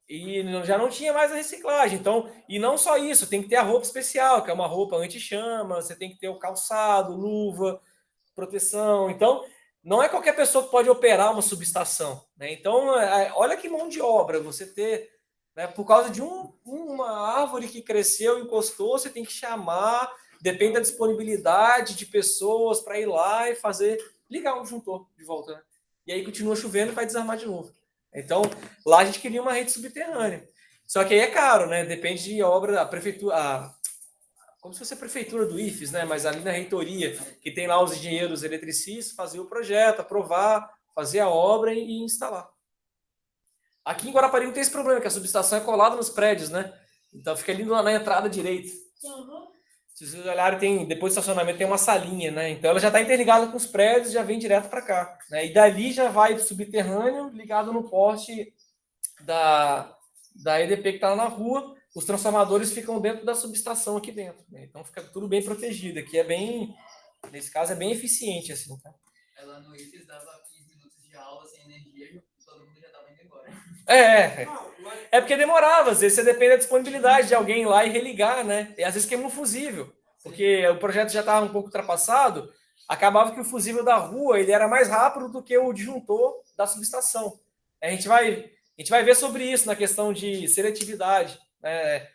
E já não tinha mais a reciclagem. Então, e não só isso, tem que ter a roupa especial, que é uma roupa anti-chama, você tem que ter o calçado, luva, proteção. Então, não é qualquer pessoa que pode operar uma subestação, né? Então, olha que mão de obra você ter, né? Por causa de uma árvore que cresceu, encostou, você tem que chamar, depende da disponibilidade de pessoas para ir lá e fazer, ligar um disjuntor de volta, né? E aí continua chovendo e vai desarmar de novo. Então, lá a gente queria uma rede subterrânea. Só que aí é caro, né? Depende de obra, a prefeitura, como se fosse a prefeitura do IFES, né? Mas ali na reitoria, que tem lá os engenheiros eletricistas, fazer o projeto, aprovar, fazer a obra e instalar. Aqui em Guarapari não tem esse problema, que a subestação é colada nos prédios, né? Então fica ali na entrada direita. Se vocês olharem, depois do estacionamento tem uma salinha, né? Então ela já está interligada com os prédios e já vem direto para cá, né? E dali já vai subterrâneo, ligado no poste da EDP que está na rua. Os transformadores ficam dentro da subestação aqui dentro, né? Então fica tudo bem protegido. Aqui é bem, nesse caso é bem eficiente assim, tá? Ela no IFES dava 15 minutos de aula sem energia e todo mundo já estava indo embora. É porque demorava, às vezes você depende da disponibilidade de alguém ir lá e religar, né? E às vezes queima um fusível, porque o projeto já estava um pouco ultrapassado, acabava que o fusível da rua ele era mais rápido do que o disjuntor da subestação. A gente vai ver sobre isso na questão de seletividade, né?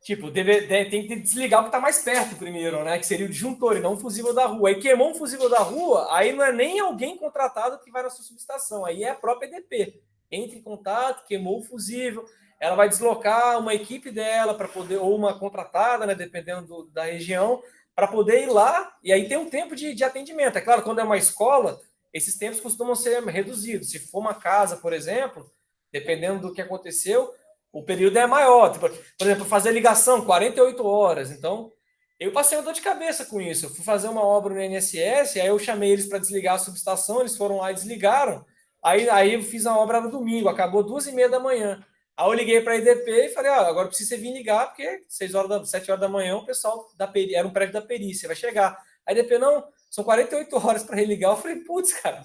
Tipo, tem que desligar o que está mais perto primeiro, né? Que seria o disjuntor e não o fusível da rua. Aí queimou um fusível da rua, aí não é nem alguém contratado que vai na sua subestação, aí é a própria EDP. Entra em contato, queimou o fusível, ela vai deslocar uma equipe dela para poder, ou uma contratada, né, dependendo da região, para poder ir lá, e aí tem um tempo de atendimento. É claro, quando é uma escola, esses tempos costumam ser reduzidos. Se for uma casa, por exemplo, dependendo do que aconteceu, o período é maior. Por exemplo, fazer ligação, 48 horas. Então, eu passei uma dor de cabeça com isso. Eu fui fazer uma obra no INSS, aí eu chamei eles para desligar a subestação, eles foram lá e desligaram. Aí eu fiz a obra no domingo, acabou 2h30 da manhã. Aí eu liguei para a EDP e falei, agora precisa você vir ligar, porque 7 horas da manhã o pessoal da perícia, era um prédio da perícia, vai chegar. A EDP, não, são 48 horas para religar. Eu falei, putz, cara,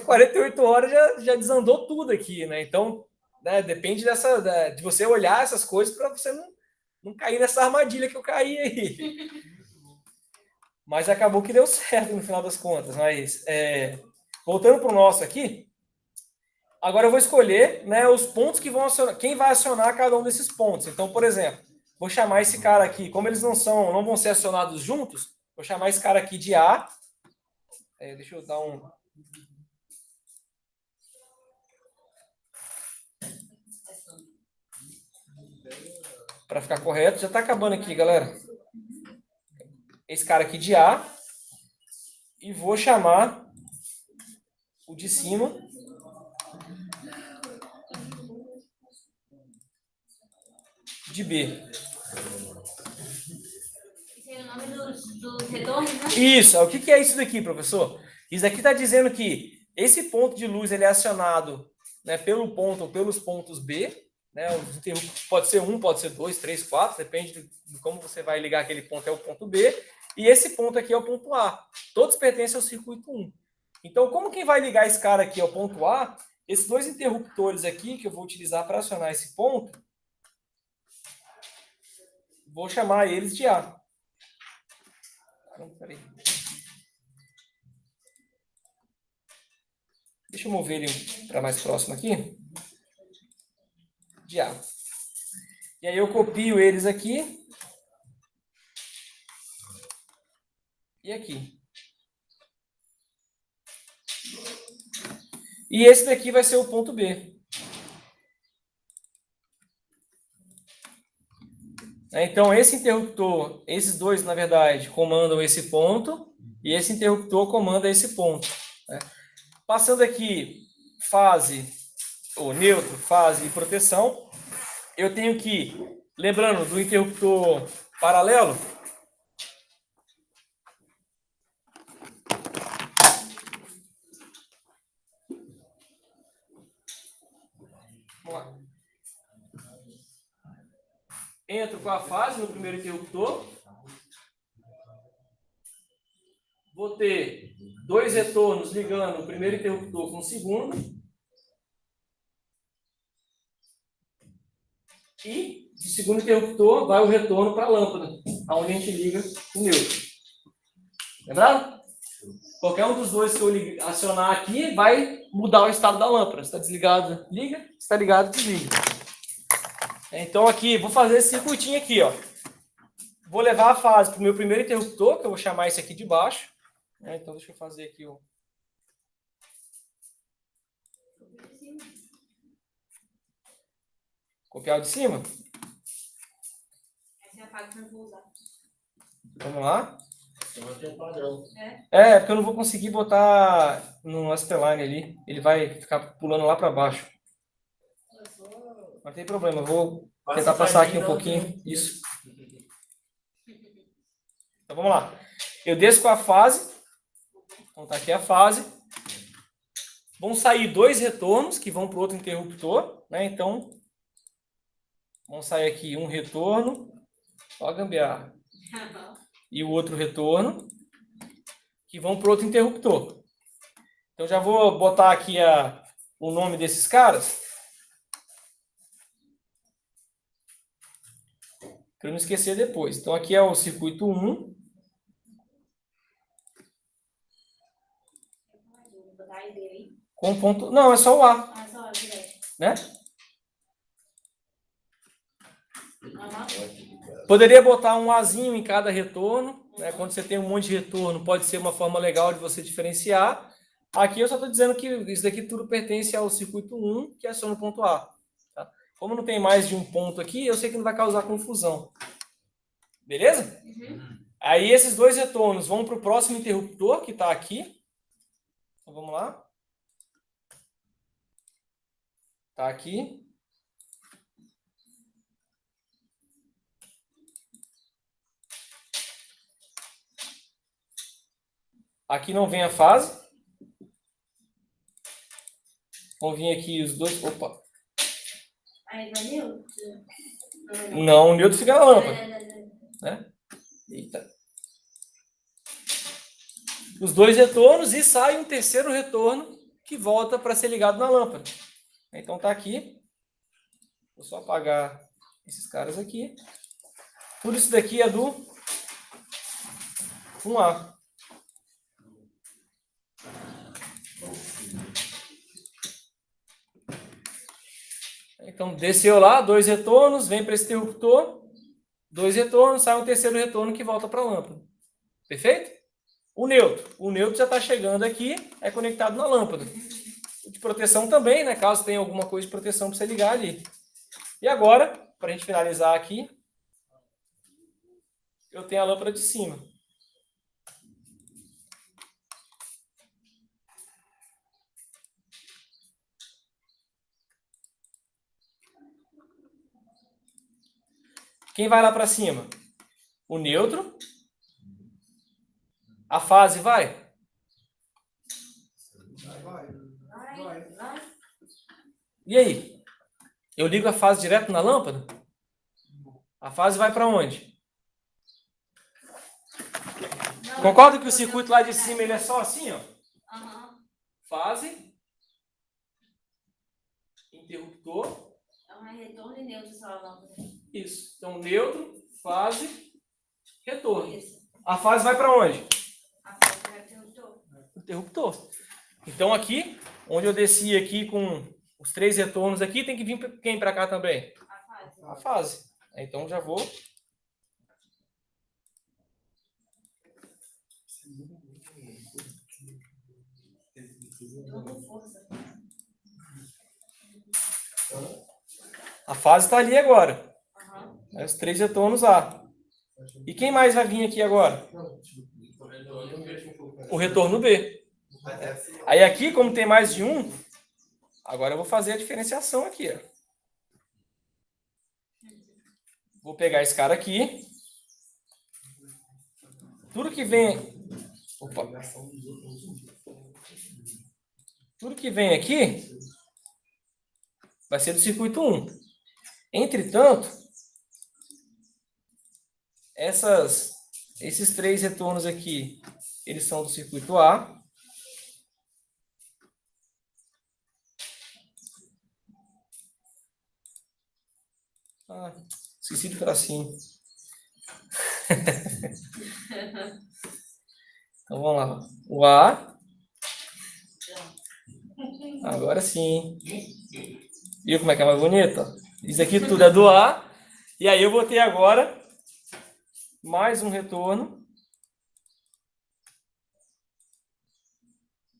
48 horas já desandou tudo aqui, né? Então, né, depende de você olhar essas coisas para você não cair nessa armadilha que eu caí aí. Mas acabou que deu certo no final das contas. Mas, voltando para o nosso aqui, agora eu vou escolher, né, os pontos que vão acionar, quem vai acionar cada um desses pontos. Então, por exemplo, vou chamar esse cara aqui, como eles não vão ser acionados juntos, vou chamar esse cara aqui de A. Deixa eu dar um... Para ficar correto, já está acabando aqui, galera. Esse cara aqui de A. E vou chamar o de cima de B. Esse é o nome dos retornos, né? Isso. O que é isso daqui, professor? Isso aqui está dizendo que esse ponto de luz ele é acionado, né, pelo ponto ou pelos pontos B. Né, pode ser 1, pode ser 2, 3, 4, depende de como você vai ligar aquele ponto, é o ponto B. E esse ponto aqui é o ponto A. Todos pertencem ao circuito 1. Então, como quem vai ligar esse cara aqui ao ponto A, esses dois interruptores aqui que eu vou utilizar para acionar esse ponto, vou chamar eles de A. Peraí. Deixa eu mover ele para mais próximo aqui. De A. E aí eu copio eles aqui. E aqui. E esse daqui vai ser o ponto B. Então, esse interruptor, esses dois, na verdade, comandam esse ponto, e esse interruptor comanda esse ponto. Né? Passando aqui, fase, ou neutro, fase e proteção, eu tenho que, lembrando do interruptor paralelo, Vamos lá. Entro com a fase no primeiro interruptor. Vou ter 2 retornos ligando o primeiro interruptor com o segundo. E do segundo interruptor vai o retorno para a lâmpada, onde a gente liga o neutro. Lembrado? Qualquer um dos dois que eu acionar aqui vai mudar o estado da lâmpada. Se está desligado, liga. Se está ligado, desliga. Então aqui, vou fazer esse circuitinho aqui, ó. Vou levar a fase para o meu primeiro interruptor, que eu vou chamar esse aqui de baixo. Então deixa eu fazer aqui o... Copiar o de cima? Essa é a parte que eu não vou usar. Vamos lá. Então tem um padrão. Porque eu não vou conseguir botar no SP-Line ali. Ele vai ficar pulando lá para baixo. Não tem problema, eu vou tentar passar aqui um pouquinho. Isso. Então vamos lá. Eu desço com a fase. Então tá aqui a fase. Vão sair 2 retornos que vão para o outro interruptor, né? Então, vão sair aqui um retorno, ó a gambiarra, e o outro retorno, que vão para o outro interruptor. Então, já vou botar aqui o nome desses caras. Para não esquecer depois. Então, aqui é o circuito 1. Com ponto... Não, é só o A. Ah, só direto. Né? Poderia botar um Azinho em cada retorno, né? Quando você tem um monte de retorno, pode ser uma forma legal de você diferenciar. Aqui eu só estou dizendo que isso daqui tudo pertence ao circuito 1, que é só no ponto A. Tá? Como não tem mais de um ponto aqui, eu sei que não vai causar confusão. Beleza? Uhum. Aí esses 2 retornos vão para o próximo interruptor, que está aqui. Então vamos lá. Está aqui. Aqui não vem a fase. Vão vir aqui os 2. Opa! Aí vai neutro? Não, o neutro fica na lâmpada. Né? Eita. Os 2 retornos e sai um terceiro retorno que volta para ser ligado na lâmpada. Então tá aqui. Vou só apagar esses caras aqui. Tudo isso daqui é do 1A. Então desceu lá, 2 retornos, vem para esse interruptor. 2 retornos, sai um terceiro retorno que volta para a lâmpada. Perfeito? O neutro já está chegando aqui, é conectado na lâmpada. De proteção também, né? Caso tenha alguma coisa de proteção para você ligar ali. E agora, para a gente finalizar aqui, eu tenho a lâmpada de cima. Quem vai lá para cima? O neutro. A fase vai? E aí? Eu ligo a fase direto na lâmpada? A fase vai para onde? Concorda que o circuito lá de cima ele é só assim, ó? Aham. Fase, interruptor. Então é retorno e neutro só a lâmpada. Isso. Então, neutro, fase, retorno. Isso. A fase vai para onde? A fase vai pro interruptor. Interruptor. Então, aqui, onde eu desci aqui com os 3 retornos aqui, tem que vir quem para cá também? A fase. A fase. Então, já vou... Tô com força. A fase está ali agora. Aham. É os 3 retornos A. E quem mais vai vir aqui agora? O retorno B. Aí aqui, como tem mais de um, agora eu vou fazer a diferenciação aqui. Ó. Vou pegar esse cara aqui. Tudo que vem... Opa. Tudo que vem aqui vai ser do circuito 1. Entretanto, esses 3 retornos aqui, eles são do circuito A. Ah, esqueci do tracinho. Então vamos lá. O A. Agora sim. Viu como é que é mais bonito? Isso aqui tudo é do A. E aí eu vou ter agora mais um retorno.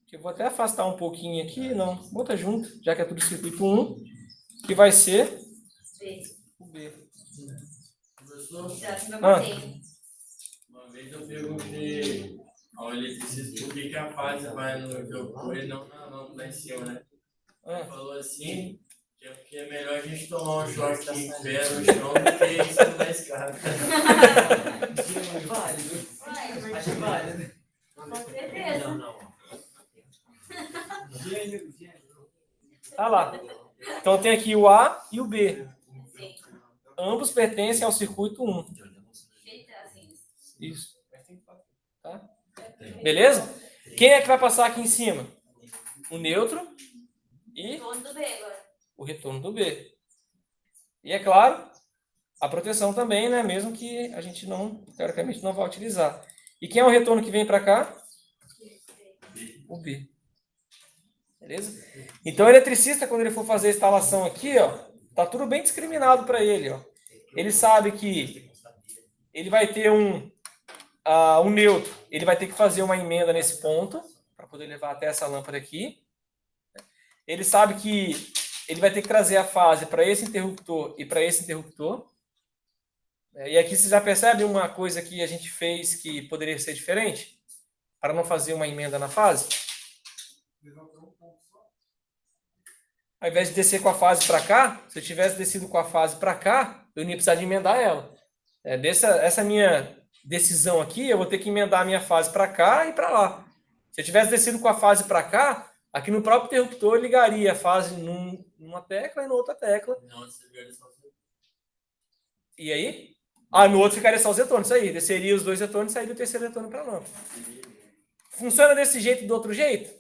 Que eu vou até afastar um pouquinho aqui. Não, bota junto, já que é tudo circuito 1. Que vai ser o B. Uma vez eu perguntei ao eletricista por que a fase vai no jogo e não lá em cima, né? Ele falou assim, que é porque é melhor a gente tomar um choque em pé no chão do que isso na escada. Acho válido. Com certeza. Tá lá. Então tem aqui o A e o B. Ambos pertencem ao circuito 1. Isso. Tá? Beleza? Quem é que vai passar aqui em cima? O neutro e o retorno do B. E é claro, a proteção também, né? Mesmo que a gente não, teoricamente, não vai utilizar. E quem é o retorno que vem para cá? O B. Beleza? Então, o eletricista, quando ele for fazer a instalação aqui, ó, tá tudo bem discriminado para ele, ó. Ele sabe que ele vai ter um neutro, ele vai ter que fazer uma emenda nesse ponto para poder levar até essa lâmpada aqui. Ele sabe que ele vai ter que trazer a fase para esse interruptor e para esse interruptor. E aqui você já percebe uma coisa que a gente fez que poderia ser diferente? Para não fazer uma emenda na fase? Ao invés de descer com a fase para cá, se eu tivesse descido com a fase para cá, eu não ia precisar de emendar ela. Essa minha decisão aqui, eu vou ter que emendar a minha fase para cá e para lá. Se eu tivesse descido com a fase para cá, aqui no próprio interruptor eu ligaria a fase numa tecla e na outra tecla. E aí? No outro ficaria só os retornos. Isso aí, desceria os 2 retornos e sairia o terceiro retorno para a lâmpada. Funciona desse jeito e do outro jeito?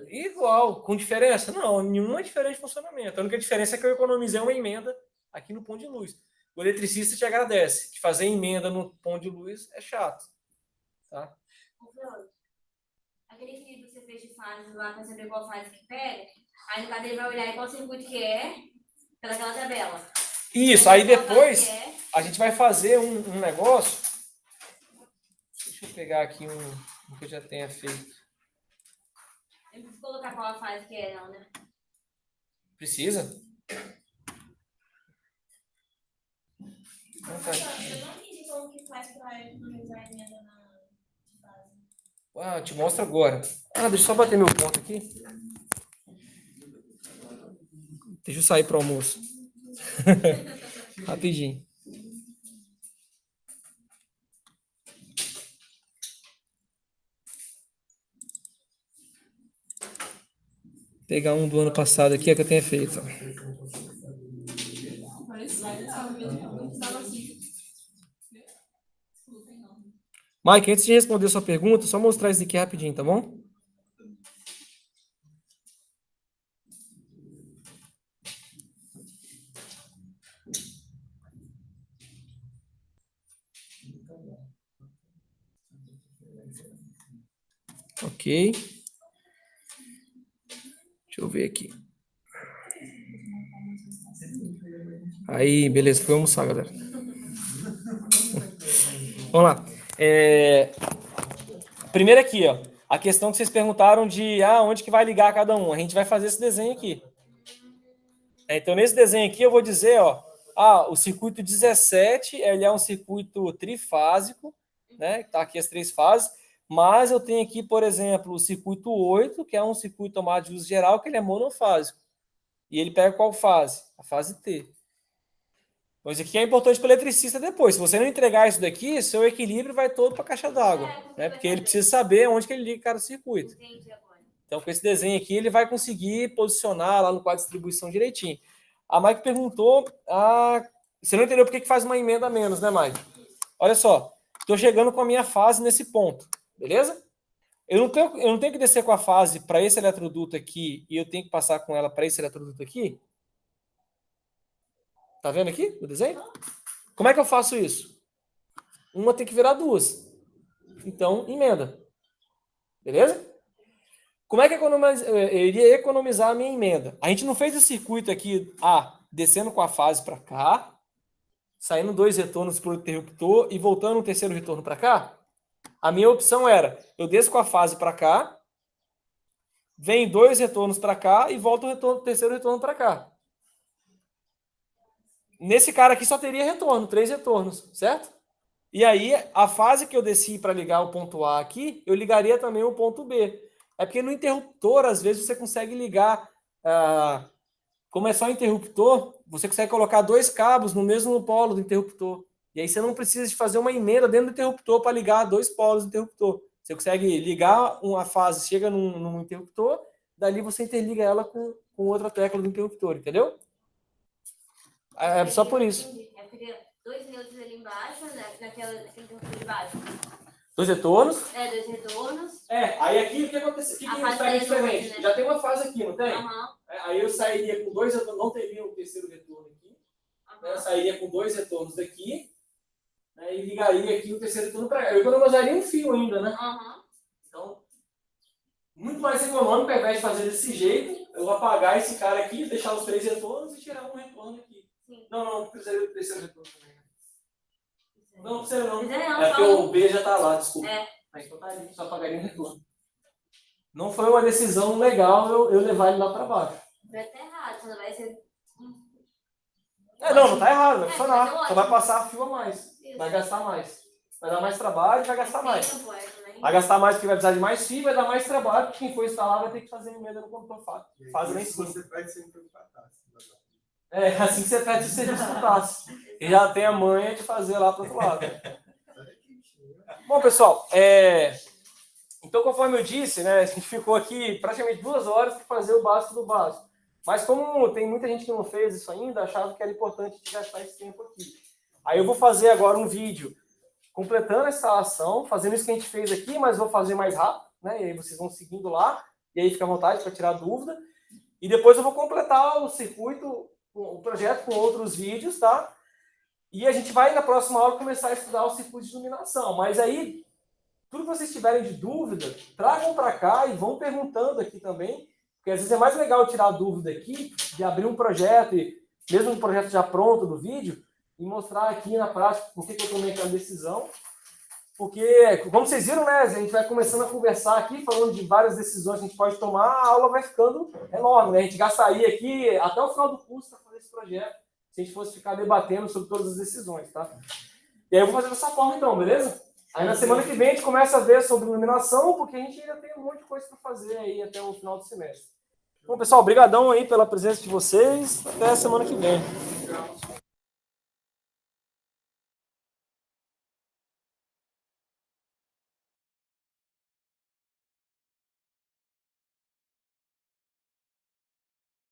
Igual, com diferença? Não, nenhuma diferença de funcionamento. A única diferença é que eu economizei uma emenda aqui no ponto de luz. O eletricista te agradece, que fazer emenda no ponto de luz é chato. Tá? Aquele equilíbrio que você fez de fase lá para saber qual fase que pega, aí no caso ele vai olhar qual circuito que é, pelaquela tabela. Isso, aí depois a gente vai fazer um negócio. Deixa eu pegar aqui um que eu já tenha feito. Eu não preciso colocar qual a fase que é, não, né? Precisa? Eu não entendi como que faz pra economizar a emenda na fase. Eu te mostro agora. Deixa eu só bater meu ponto aqui. Deixa eu sair para o almoço. Rapidinho. Vou pegar um do ano passado aqui, que eu tenha feito. Mike, antes de responder a sua pergunta, só mostrar isso aqui rapidinho, tá bom? Ok. Deixa eu ver aqui. Aí, beleza, foi almoçar, galera. Vamos lá. Primeiro aqui, ó. A questão que vocês perguntaram de onde que vai ligar cada um. A gente vai fazer esse desenho aqui. Então, nesse desenho aqui, eu vou dizer, ó, o circuito 17, ele é um circuito trifásico, né? Tá aqui as 3 fases. Mas eu tenho aqui, por exemplo, o circuito 8, que é um circuito tomado de uso geral, que ele é monofásico. E ele pega qual fase? A fase T. Então, isso aqui é importante para o eletricista depois. Se você não entregar isso daqui, seu equilíbrio vai todo para a caixa d'água. Né? Porque ele precisa saber onde que ele liga cada circuito. Então, com esse desenho aqui, ele vai conseguir posicionar lá no quadro de distribuição direitinho. A Mike perguntou, você não entendeu por que faz uma emenda a menos, né, Mike? Olha só, estou chegando com a minha fase nesse ponto, beleza? Eu não tenho que descer com a fase para esse eletroduto aqui e eu tenho que passar com ela para esse eletroduto aqui? Tá vendo aqui o desenho? Como é que eu faço isso? Uma tem que virar duas. Então, emenda. Beleza? Como é que eu iria economizar a minha emenda? A gente não fez o circuito aqui, descendo com a fase para cá, saindo 2 retornos para o interruptor e voltando um terceiro retorno para cá? A minha opção era, eu desço com a fase para cá, vem 2 retornos para cá e volto o terceiro retorno para cá. Nesse cara aqui só teria retorno, 3 retornos, certo? E aí, a fase que eu desci para ligar o ponto A aqui, eu ligaria também o ponto B. É porque no interruptor, às vezes, você consegue ligar... como é só interruptor, você consegue colocar 2 cabos no mesmo polo do interruptor. E aí você não precisa de fazer uma emenda dentro do interruptor para ligar 2 polos do interruptor. Você consegue ligar uma fase, chega num interruptor, dali você interliga ela com outra tecla do interruptor, entendeu? É só por isso. É porque 2 neutros ali embaixo, né? naquele interruptor de baixo. 2 retornos. 2 retornos. Aí aqui o que acontece? O que A fase faz retorno, diferente? né? Já tem uma fase aqui, não tem? Aham. Aí eu sairia com 2 retornos, não teria o terceiro retorno aqui. Eu sairia com 2 retornos daqui, né, e ligaria aqui o terceiro retorno para cá. Eu economizaria um fio ainda, né? Então, muito mais econômico, ao invés de fazer desse jeito, eu vou apagar esse cara aqui, deixar os 3 retornos e tirar um retorno aqui. Sim. Não precisaria do terceiro retorno também. Não precisa não. Não, É porque o B já está lá, desculpa. Então tá ali, só apagaria um retorno. Não foi uma decisão legal eu levar ele lá para baixo. Vai estar errado, senão vai ser... Não tá errado, vai funcionar. Vai ser Só vai passar fio a mais. Isso. Vai gastar mais. Vai dar mais trabalho e vai gastar mais. Tempo, também. Vai gastar mais porque vai precisar de mais fio, vai dar mais trabalho, porque quem for instalar vai ter que fazer emenda no condutor fase lá em cima. Você pede sempre para Assim que você pede o serviço do TAS. E já tem a manha de fazer lá para o outro lado. Bom, pessoal, então, conforme eu disse, né, a gente ficou aqui praticamente 2 horas para fazer o básico do básico. Mas como tem muita gente que não fez isso ainda, achava que era importante de gastar esse tempo aqui. Aí eu vou fazer agora um vídeo completando a instalação, fazendo isso que a gente fez aqui, mas vou fazer mais rápido, né? E aí vocês vão seguindo lá, e aí fica à vontade para tirar dúvida. E depois eu vou completar o circuito, o projeto com outros vídeos, tá? E a gente vai, na próxima aula, começar a estudar o circuito de iluminação. Mas aí, tudo que vocês tiverem de dúvida, tragam para cá e vão perguntando aqui também, porque às vezes é mais legal tirar dúvida aqui, de abrir um projeto, e mesmo um projeto já pronto do vídeo, e mostrar aqui na prática por que eu tomei aquela decisão. Porque, como vocês viram, né, a gente vai começando a conversar aqui, falando de várias decisões que a gente pode tomar, a aula vai ficando enorme, né? A gente gastaria aqui até o final do curso para fazer esse projeto, se a gente fosse ficar debatendo sobre todas as decisões, tá? E aí eu vou fazer dessa forma então, beleza? Aí na semana que vem a gente começa a ver sobre iluminação, porque a gente ainda tem um monte de coisa para fazer aí até o final do semestre. Bom, pessoal, obrigadão aí pela presença de vocês. Até a semana que vem.